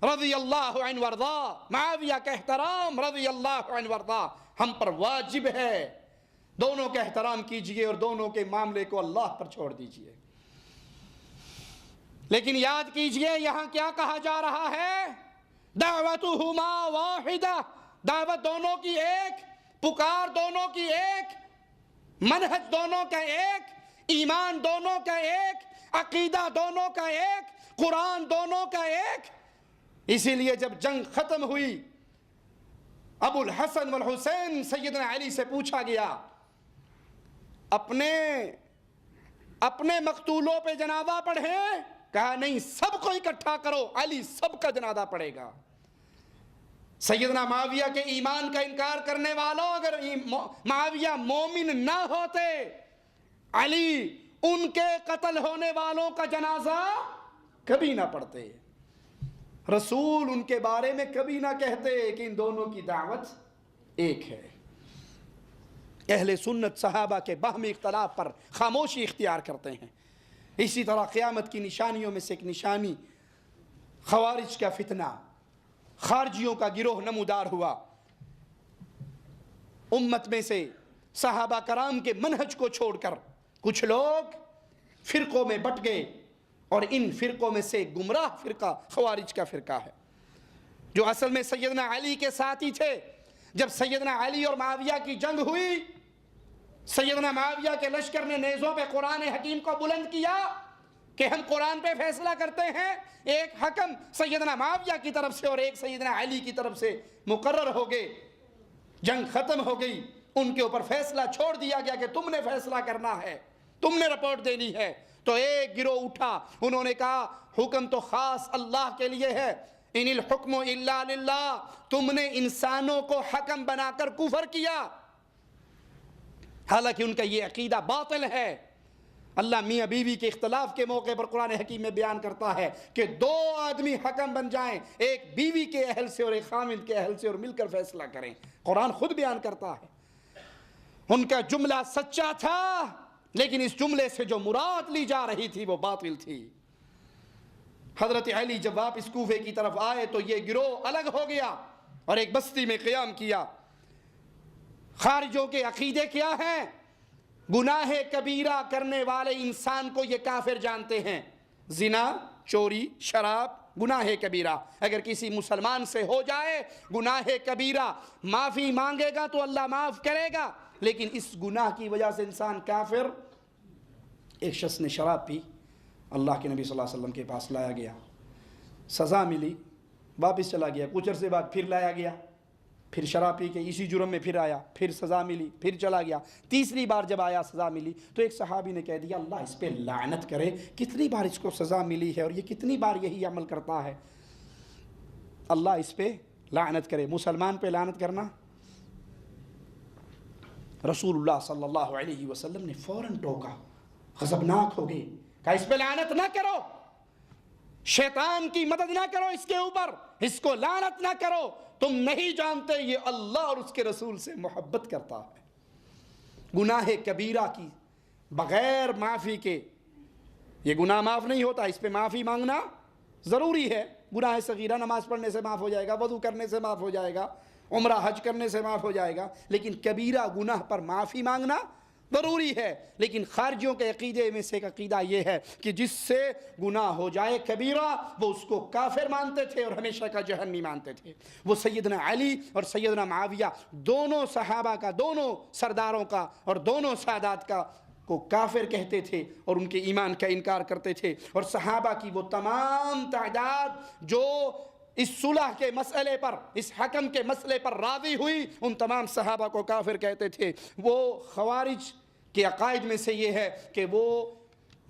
رضی اللہ عنہ وارضا، معاویہ کا احترام رضی اللہ عنہ وارضا ہم پر واجب ہے۔ دونوں کا احترام کیجئے اور دونوں کے معاملے کو اللہ پر چھوڑ دیجئے۔ لیکن یاد کیجئے یہاں کیا کہا جا رہا ہے؟ دعوتہما واحدہ، دعوت دونوں کی ایک، پکار دونوں کی ایک، منہج دونوں کا ایک، ایمان دونوں کا ایک، عقیدہ دونوں کا ایک، قرآن دونوں کا ایک۔ اسی لیے جب جنگ ختم ہوئی، ابو الحسن والحسین سیدنا علی سے پوچھا گیا اپنے مقتولوں پہ جنازہ پڑھیں؟ کہا نہیں، سب کو اکٹھا کرو، علی سب کا جنازہ پڑھے گا۔ سیدنا معاویہ کے ایمان کا انکار کرنے والوں، اگر معاویہ مومن نہ ہوتے، علی ان کے قتل ہونے والوں کا جنازہ کبھی نہ پڑھتے، رسول ان کے بارے میں کبھی نہ کہتے کہ ان دونوں کی دعوت ایک ہے۔ اہل سنت صحابہ کے باہمی اختلاف پر خاموشی اختیار کرتے ہیں۔ اسی طرح قیامت کی نشانیوں میں سے ایک نشانی خوارج کا فتنہ، خارجیوں کا گروہ نمودار ہوا۔ امت میں سے صحابہ کرام کے منہج کو چھوڑ کر کچھ لوگ فرقوں میں بٹ گئے، اور ان فرقوں میں سے گمراہ فرقہ خوارج کا فرقہ ہے، جو اصل میں سیدنا علی کے ساتھی تھے۔ جب سیدنا علی اور معاویہ کی جنگ ہوئی، سیدنا معاویہ کے لشکر نے نیزوں پہ قرآن حکیم کو بلند کیا کہ ہم قرآن پہ فیصلہ کرتے ہیں۔ ایک حکم سیدنا معاویہ کی طرف سے اور ایک سیدنا علی کی طرف سے مقرر ہو گئے، جنگ ختم ہو گئی، ان کے اوپر فیصلہ چھوڑ دیا گیا کہ تم نے فیصلہ کرنا ہے، تم نے رپورٹ دینی ہے۔ تو ایک گروہ اٹھا، انہوں نے کہا حکم تو خاص اللہ کے لیے ہے، ان الحکم الا للہ، تم نے انسانوں کو حکم بنا کر کفر کیا۔ حالانکہ ان کا یہ عقیدہ باطل ہے۔ اللہ میاں بیوی کے اختلاف کے موقع پر قرآن حکیم میں بیان کرتا ہے کہ 2 آدمی حکم بن جائیں، ایک بیوی کے اہل سے اور ایک خامند کے اہل سے، اور مل کر فیصلہ کریں۔ قرآن خود بیان کرتا ہے۔ ان کا جملہ سچا تھا، لیکن اس جملے سے جو مراد لی جا رہی تھی وہ باطل تھی۔ حضرت علی جب واپس کوفے کی طرف آئے تو یہ گروہ الگ ہو گیا اور ایک بستی میں قیام کیا۔ خارجوں کے عقیدے کیا ہیں؟ گناہ کبیرہ کرنے والے انسان کو یہ کافر جانتے ہیں۔ زنا، چوری، شراب گناہ کبیرہ اگر کسی مسلمان سے ہو جائے، گناہ کبیرہ، معافی مانگے گا تو اللہ معاف کرے گا، لیکن اس گناہ کی وجہ سے انسان کافر۔ ایک شخص نے شراب پی، اللہ کے نبی صلی اللہ علیہ وسلم کے پاس لایا گیا، سزا ملی، واپس چلا گیا، کچھ عرصے بعد پھر لایا گیا، پھر شراب پی کے اسی جرم میں پھر آیا، پھر سزا ملی، پھر چلا گیا۔ تیسری بار جب آیا سزا ملی تو ایک صحابی نے کہہ دیا اللہ اس پہ لعنت کرے، کتنی بار اس کو سزا ملی ہے اور یہ کتنی بار یہی عمل کرتا ہے، اللہ اس پہ لعنت کرے۔ مسلمان پہ لعنت کرنا، رسول اللہ صلی اللہ علیہ وسلم نے فوراً ٹوکا، غضبناک ہو گئے، کہا اس پہ لعنت نہ کرو، شیطان کی مدد نہ کرو اس کے اوپر، اس کو لعنت نہ کرو، تم نہیں جانتے یہ اللہ اور اس کے رسول سے محبت کرتا ہے۔ گناہ کبیرہ کی بغیر معافی کے یہ گناہ معاف نہیں ہوتا، اس پہ معافی مانگنا ضروری ہے۔ گناہ صغیرہ نماز پڑھنے سے معاف ہو جائے گا، وضو کرنے سے معاف ہو جائے گا، عمرہ حج کرنے سے معاف ہو جائے گا، لیکن کبیرہ گناہ پر معافی مانگنا ضروری ہے۔ لیکن خارجیوں کے عقیدے میں سے ایک عقیدہ یہ ہے کہ جس سے گناہ ہو جائے کبیرہ وہ اس کو کافر مانتے تھے اور ہمیشہ کا جہنمی مانتے تھے۔ وہ سیدنا علی اور سیدنا معاویہ دونوں صحابہ کا، دونوں سرداروں کا اور دونوں سادات کا کو کافر کہتے تھے اور ان کے ایمان کا انکار کرتے تھے، اور صحابہ کی وہ تمام تعداد جو اس صلح کے مسئلے پر، اس حکم کے مسئلے پر راضی ہوئی، ان تمام صحابہ کو کافر کہتے تھے۔ وہ خوارج کے عقائد میں سے یہ ہے کہ وہ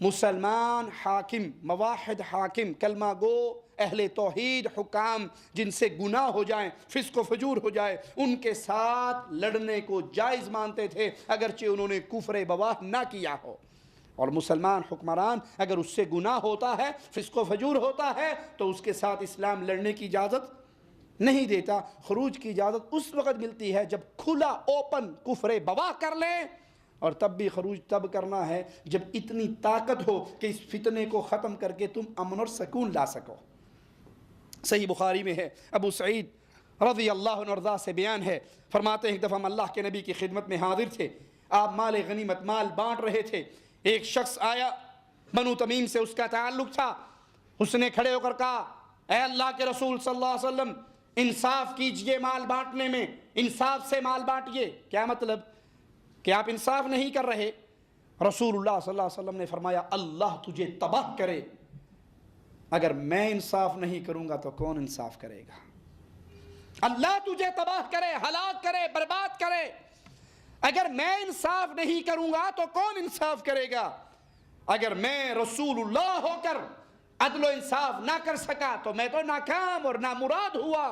مسلمان حاکم، موحد حاکم، کلمہ گو، اہل توحید حکام جن سے گناہ ہو جائیں، فسق و فجور ہو جائے، ان کے ساتھ لڑنے کو جائز مانتے تھے اگرچہ انہوں نے کفر بواہ نہ کیا ہو۔ اور مسلمان حکمران اگر اس سے گناہ ہوتا ہے، فسق و فجور ہوتا ہے، تو اس کے ساتھ اسلام لڑنے کی اجازت نہیں دیتا۔ خروج کی اجازت اس وقت ملتی ہے جب کھلا اوپن کفر بواہ کر لیں، اور تب بھی خروج تب کرنا ہے جب اتنی طاقت ہو کہ اس فتنے کو ختم کر کے تم امن اور سکون لا سکو۔ صحیح بخاری میں ہے، ابو سعید رضی اللہ عنہ ارضا سے بیان ہے، فرماتے ہیں ایک دفعہ ہم اللہ کے نبی کی خدمت میں حاضر تھے، آپ مال غنیمت مال بانٹ رہے تھے، ایک شخص آیا، بنو تمیم سے اس کا تعلق تھا، اس نے کھڑے ہو کر کہا اے اللہ کے رسول صلی اللہ علیہ وسلم انصاف کیجئے مال بانٹنے میں، انصاف سے مال بانٹیے۔ کیا مطلب کہ آپ انصاف نہیں کر رہے؟ رسول اللہ صلی اللہ علیہ وسلم نے فرمایا اللہ تجھے تباہ کرے، اگر میں انصاف نہیں کروں گا تو کون انصاف کرے گا؟ اللہ تجھے تباہ کرے، ہلاک کرے، برباد کرے، اگر میں انصاف نہیں کروں گا تو کون انصاف کرے گا؟ اگر میں رسول اللہ ہو کر عدل و انصاف نہ کر سکا تو میں تو ناکام اور نامراد ہوا۔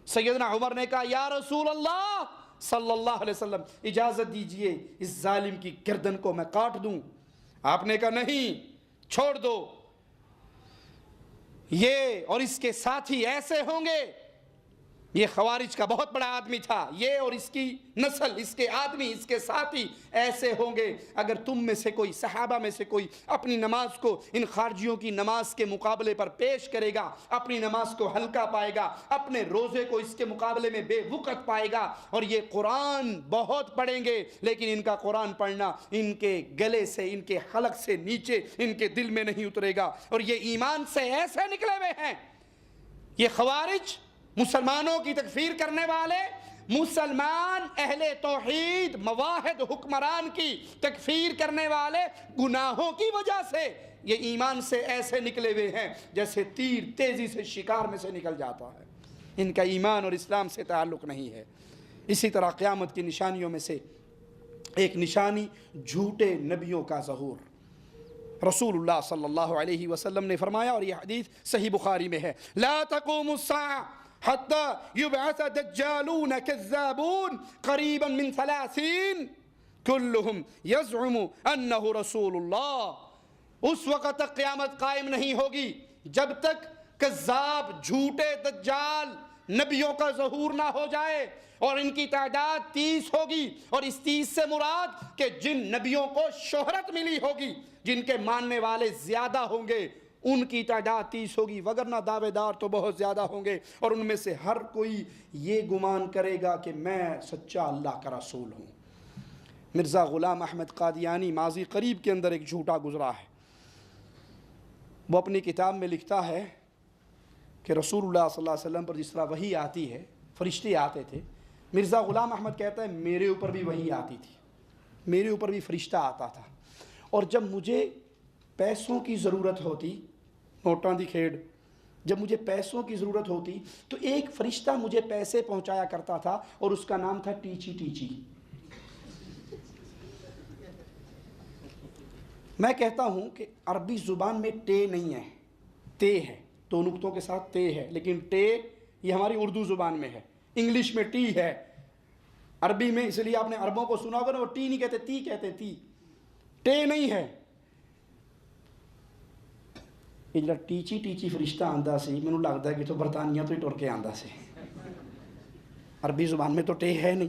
سیدنا عمر نے کہا یا رسول اللہ صلی اللہ علیہ وسلم اجازت دیجئے اس ظالم کی گردن کو میں کاٹ دوں۔ آپ نے کہا نہیں، چھوڑ دو، یہ اور اس کے ساتھی ایسے ہوں گے یہ خوارج کا بہت بڑا آدمی تھا، یہ اور اس کی نسل، اس کے آدمی، اس کے ساتھی ایسے ہوں گے۔ اگر تم میں سے کوئی، صحابہ میں سے کوئی اپنی نماز کو ان خارجیوں کی نماز کے مقابلے پر پیش کرے گا، اپنی نماز کو ہلکا پائے گا، اپنے روزے کو اس کے مقابلے میں بے وقت پائے گا، اور یہ قرآن بہت پڑھیں گے لیکن ان کا قرآن پڑھنا ان کے گلے سے، ان کے حلق سے نیچے ان کے دل میں نہیں اترے گا، اور یہ ایمان سے ایسے نکلے ہوئے ہیں۔ یہ خوارج، مسلمانوں کی تکفیر کرنے والے، مسلمان اہل توحید مواحد حکمران کی تکفیر کرنے والے، گناہوں کی وجہ سے یہ ایمان سے ایسے نکلے ہوئے ہیں جیسے تیر تیزی سے شکار میں سے نکل جاتا ہے۔ ان کا ایمان اور اسلام سے تعلق نہیں ہے۔ اسی طرح قیامت کی نشانیوں میں سے ایک نشانی جھوٹے نبیوں کا ظہور۔ رسول اللہ صلی اللہ علیہ وسلم نے فرمایا، اور یہ حدیث صحیح بخاری میں ہے، لا تقوم الساعة حتى يبعث دجالون كذابون قريبا من 30 كلهم يزعم انه رسول اللہ۔ اس وقت تک قیامت قائم نہیں ہوگی جب تک کذاب، جھوٹے دجال نبیوں کا ظہور نہ ہو جائے، اور ان کی تعداد 30 ہوگی، اور اس 30 سے مراد کہ جن نبیوں کو شہرت ملی ہوگی، جن کے ماننے والے زیادہ ہوں گے، ان کی تعداد 30 ہوگی، وگرنہ دعوے دار تو بہت زیادہ ہوں گے، اور ان میں سے ہر کوئی یہ گمان کرے گا کہ میں سچا اللہ کا رسول ہوں۔ مرزا غلام احمد قادیانی ماضی قریب کے اندر ایک جھوٹا گزرا ہے۔ وہ اپنی کتاب میں لکھتا ہے کہ رسول اللہ صلی اللہ علیہ وسلم پر جس طرح وحی آتی ہے، فرشتے آتے تھے، مرزا غلام احمد کہتا ہے میرے اوپر بھی وحی آتی تھی، میرے اوپر بھی فرشتہ آتا تھا، اور جب مجھے پیسوں کی ضرورت ہوتی، نوٹاں دی کھیڑ، جب مجھے پیسوں کی ضرورت ہوتی تو ایک فرشتہ مجھے پیسے پہنچایا کرتا تھا، اور اس کا نام تھا ٹیچی ٹیچی۔ میں کہتا ہوں کہ عربی زبان میں ٹے نہیں ہے، تے ہے، دو نقطوں کے ساتھ تے ہے، لیکن ٹے یہ ہماری اردو زبان میں ہے، انگلش میں ٹی ہے، عربی میں، اس لیے آپ نے عربوں کو سنا ہوگا نا، وہ ٹی نہیں کہتے، تی کہتے، تی، ٹے نہیں ہے۔ یہ جڑا ٹیچی ٹیچی فرشتہ آندا سی، مینوں لگدا ہے کہ تو برطانیہ تو ہی ٹر کے آندا سی، عربی زبان میں تو ٹے ہے نہیں،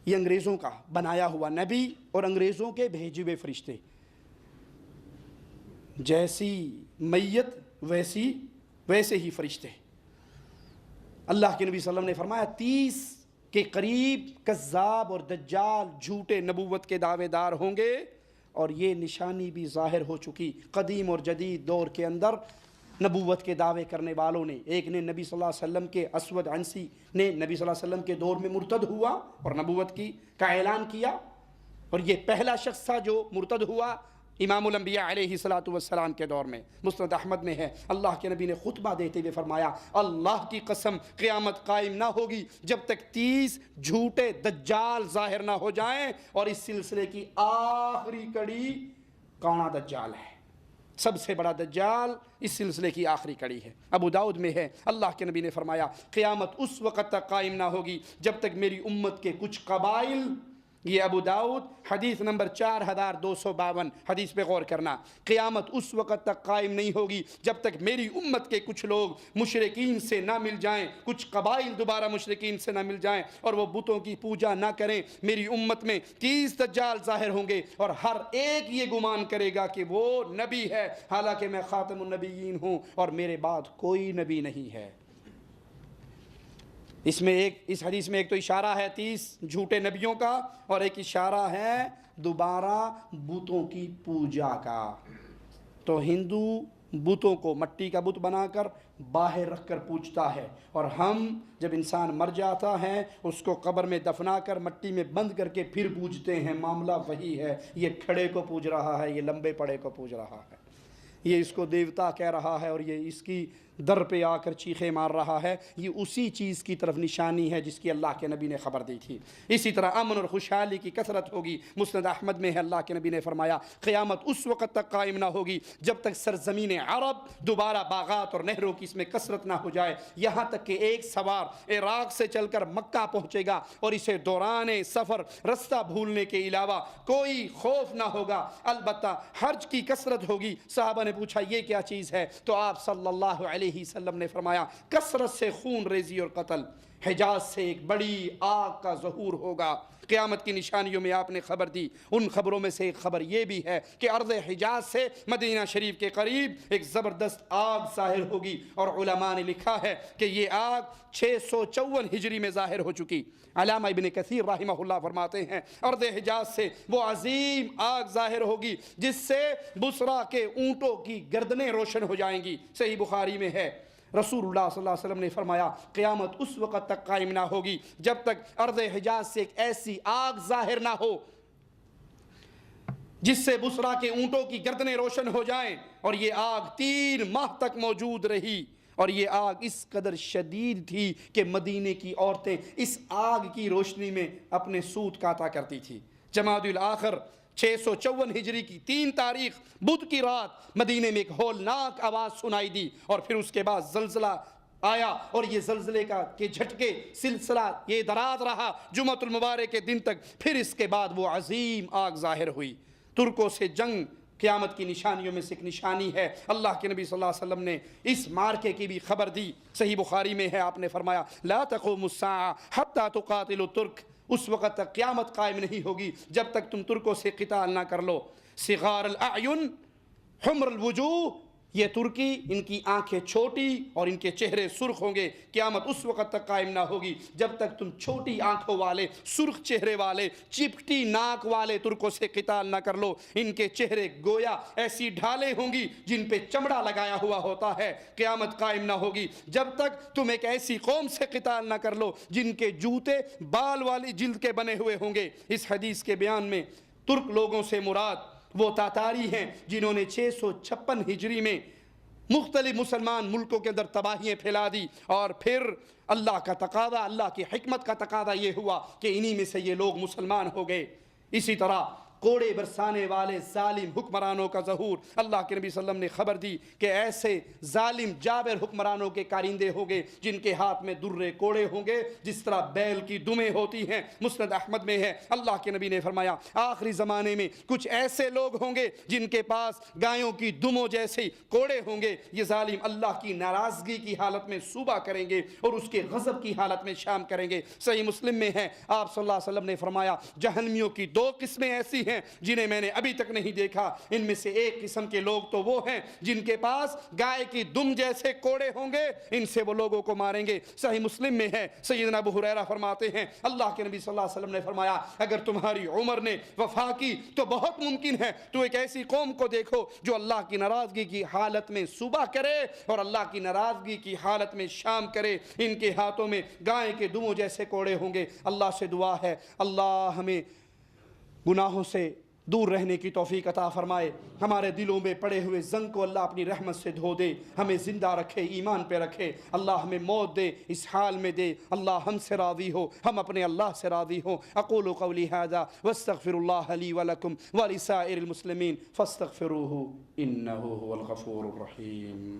یہ انگریزوں کا بنایا ہوا نبی اور انگریزوں کے بھیجے ہوئے فرشتے، جیسی میت ویسے ہی فرشتے۔ اللہ کے نبی صلی اللہ علیہ وسلم نے فرمایا 30 کے قریب کذاب اور دجال جھوٹے نبوت کے دعوے دار ہوں گے، اور یہ نشانی بھی ظاہر ہو چکی قدیم اور جدید دور کے اندر۔ نبوت کے دعوے کرنے والوں نے، ایک نے نبی صلی اللہ علیہ وسلم کے، اسود عنسی نے نبی صلی اللہ علیہ وسلم کے دور میں مرتد ہوا اور نبوت کا اعلان کیا، اور یہ پہلا شخص تھا جو مرتد ہوا امام الانبیاء علیہ السلام کے دور میں۔ مسند احمد میں ہے، اللہ کے نبی نے خطبہ دیتے ہوئے فرمایا، اللہ کی قسم قیامت قائم نہ ہوگی جب تک 30 جھوٹے دجال ظاہر نہ ہو جائیں، اور اس سلسلے کی آخری کڑی کانا دجال ہے، سب سے بڑا دجال اس سلسلے کی آخری کڑی ہے۔ ابو داؤد میں ہے، اللہ کے نبی نے فرمایا قیامت اس وقت تک قائم نہ ہوگی جب تک میری امت کے کچھ قبائل، یہ ابو داؤد حدیث نمبر 4252، حدیث پہ غور کرنا، قیامت اس وقت تک قائم نہیں ہوگی جب تک میری امت کے کچھ لوگ مشرکین سے نہ مل جائیں، کچھ قبائل دوبارہ مشرکین سے نہ مل جائیں اور وہ بتوں کی پوجا نہ کریں۔ میری امت میں 30 دجال ظاہر ہوں گے، اور ہر ایک یہ گمان کرے گا کہ وہ نبی ہے، حالانکہ میں خاتم النبیین ہوں اور میرے بعد کوئی نبی نہیں ہے۔ اس حدیث میں ایک تو اشارہ ہے 30 جھوٹے نبیوں کا، اور ایک اشارہ ہے دوبارہ بتوں کی پوجا کا۔ تو ہندو بتوں کو مٹی کا بت بنا کر باہر رکھ کر پوجتا ہے، اور ہم جب انسان مر جاتا ہے اس کو قبر میں دفنا کر مٹی میں بند کر کے پھر پوجتے ہیں۔ معاملہ وہی ہے، یہ کھڑے کو پوج رہا ہے، یہ لمبے پڑے کو پوج رہا ہے، یہ اس کو دیوتا کہہ رہا ہے، اور یہ اس کی در پہ آ کر چیخے مار رہا ہے۔ یہ اسی چیز کی طرف نشانی ہے جس کی اللہ کے نبی نے خبر دی تھی۔ اسی طرح امن اور خوشحالی کی کثرت ہوگی۔ مسند احمد میں ہے، اللہ کے نبی نے فرمایا قیامت اس وقت تک قائم نہ ہوگی جب تک سرزمین عرب دوبارہ باغات اور نہروں کی اس میں کثرت نہ ہو جائے، یہاں تک کہ ایک سوار عراق سے چل کر مکہ پہنچے گا اور اسے دوران سفر رستہ بھولنے کے علاوہ کوئی خوف نہ ہوگا، البتہ حرج کی کثرت ہوگی۔ صحابہ نے پوچھا یہ کیا چیز ہے؟ تو آپ صلی اللہ علیہ علیہ وسلم نے فرمایا کثرت سے خون ریزی اور قتل، حجاز سے ایک بڑی آگ کا ظہور ہوگا۔ قیامت کی نشانیوں میں آپ نے خبر دی، ان خبروں میں سے ایک خبر یہ بھی ہے کہ ارض حجاز سے مدینہ شریف کے قریب ایک زبردست آگ ظاہر ہوگی، اور علماء نے لکھا ہے کہ یہ آگ 654 ہجری میں ظاہر ہو چکی۔ علامہ ابن کثیر رحمہ اللہ فرماتے ہیں ارض حجاز سے وہ عظیم آگ ظاہر ہوگی جس سے بصرہ کے اونٹوں کی گردنیں روشن ہو جائیں گی۔ صحیح بخاری میں ہے، رسول اللہ صلی اللہ علیہ وسلم نے فرمایا قیامت اس وقت تک قائم نہ ہوگی جب تک ارض حجاز سے ایک ایسی آگ ظاہر نہ ہو جس سے بصرہ کے اونٹوں کی گردنیں روشن ہو جائیں، اور یہ آگ 3 ماہ تک موجود رہی، اور یہ آگ اس قدر شدید تھی کہ مدینے کی عورتیں اس آگ کی روشنی میں اپنے سوت کاتا کرتی تھی۔ جمادی الاخر 654 ہجری کی 3 تاریخ بدھ کی رات مدینے میں ایک ہولناک آواز سنائی دی، اور پھر اس کے بعد زلزلہ آیا، اور یہ زلزلے کے جھٹکے سلسلہ یہ دراز رہا جمعۃ المبارک کے دن تک۔ پھر اس کے بعد وہ عظیم آگ ظاہر ہوئی۔ ترکوں سے جنگ قیامت کی نشانیوں میں سے ایک نشانی ہے۔ اللہ کے نبی صلی اللہ علیہ وسلم نے اس مارکے کی بھی خبر دی، صحیح بخاری میں ہے، آپ نے فرمایا لا تقوم الساعة حتى تقاتلوا الترک، اس وقت تک قیامت قائم نہیں ہوگی جب تک تم ترکوں سے قتال نہ کر لو۔ صغار الاعین حمر الوجوہ، یہ ترکی ان کی آنکھیں چھوٹی اور ان کے چہرے سرخ ہوں گے، قیامت اس وقت تک قائم نہ ہوگی جب تک تم چھوٹی آنکھوں والے، سرخ چہرے والے، چپٹی ناک والے ترکوں سے قتال نہ کر لو۔ ان کے چہرے گویا ایسی ڈھالیں ہوں گی جن پہ چمڑا لگایا ہوا ہوتا ہے۔ قیامت قائم نہ ہوگی جب تک تم ایک ایسی قوم سے قتال نہ کر لو جن کے جوتے بال والی جلد کے بنے ہوئے ہوں گے۔ اس حدیث کے بیان میں ترک لوگوں سے مراد وہ تاتاری ہیں جنہوں نے 656 ہجری میں مختلف مسلمان ملکوں کے اندر تباہیاں پھیلا دی، اور پھر اللہ کا تقاضا، اللہ کی حکمت کا تقاضا یہ ہوا کہ انہی میں سے یہ لوگ مسلمان ہو گئے۔ اسی طرح کوڑے برسانے والے ظالم حکمرانوں کا ظہور، اللہ کے نبی صلی اللہ علیہ وسلم نے خبر دی کہ ایسے ظالم جابر حکمرانوں کے کارندے ہوں گے جن کے ہاتھ میں درے کوڑے ہوں گے جس طرح بیل کی دمیں ہوتی ہیں۔ مسند احمد میں ہے، اللہ کے نبی نے فرمایا آخری زمانے میں کچھ ایسے لوگ ہوں گے جن کے پاس گایوں کی دموں جیسے کوڑے ہوں گے۔ یہ ظالم اللہ کی ناراضگی کی حالت میں صوبہ کریں گے اور اس کے غضب کی حالت میں شام کریں گے۔ صحیح مسلم میں ہے، آپ صلی اللہ علیہ وسلم نے فرمایا جہنمیوں کی 2 قسمیں ایسی ہیں جنہیں میں نے ابھی تک نہیں دیکھا۔ ان میں سے ایک قسم کے لوگ تو وہ ہیں جن کے پاس گائے کی دم جیسے کوڑے ہوں گے، ان سے وہ لوگوں کو ماریں گے۔ صحیح مسلم میں ہے، سیدنا ابو ہریرہ فرماتے ہیں اللہ کے نبی صلی اللہ علیہ وسلم نے فرمایا اگر تمہاری عمر نے وفا کی تو بہت ممکن ہے تو ایک ایسی قوم کو دیکھو جو اللہ کی ناراضگی کی حالت میں صبح کرے اور اللہ کی ناراضگی کی حالت میں شام کرے۔ ان کے ہاتھوں میں گائے کے دموں جیسے کوڑے ہوں گے۔ اللہ سے دعا ہے اللہ ہمیں گناہوں سے دور رہنے کی توفیق عطا فرمائے، ہمارے دلوں میں پڑے ہوئے زنگ کو اللہ اپنی رحمت سے دھو دے، ہمیں زندہ رکھے، ایمان پہ رکھے، اللہ ہمیں موت دے اس حال میں دے، اللہ ہم سے راضی ہو، ہم اپنے اللہ سے راضی ہو۔ اقول قولی ھذا واستغفر اللہ لی ولکم ولسائر المسلمین فاستغفروہ انہ هو الغفور الرحیم۔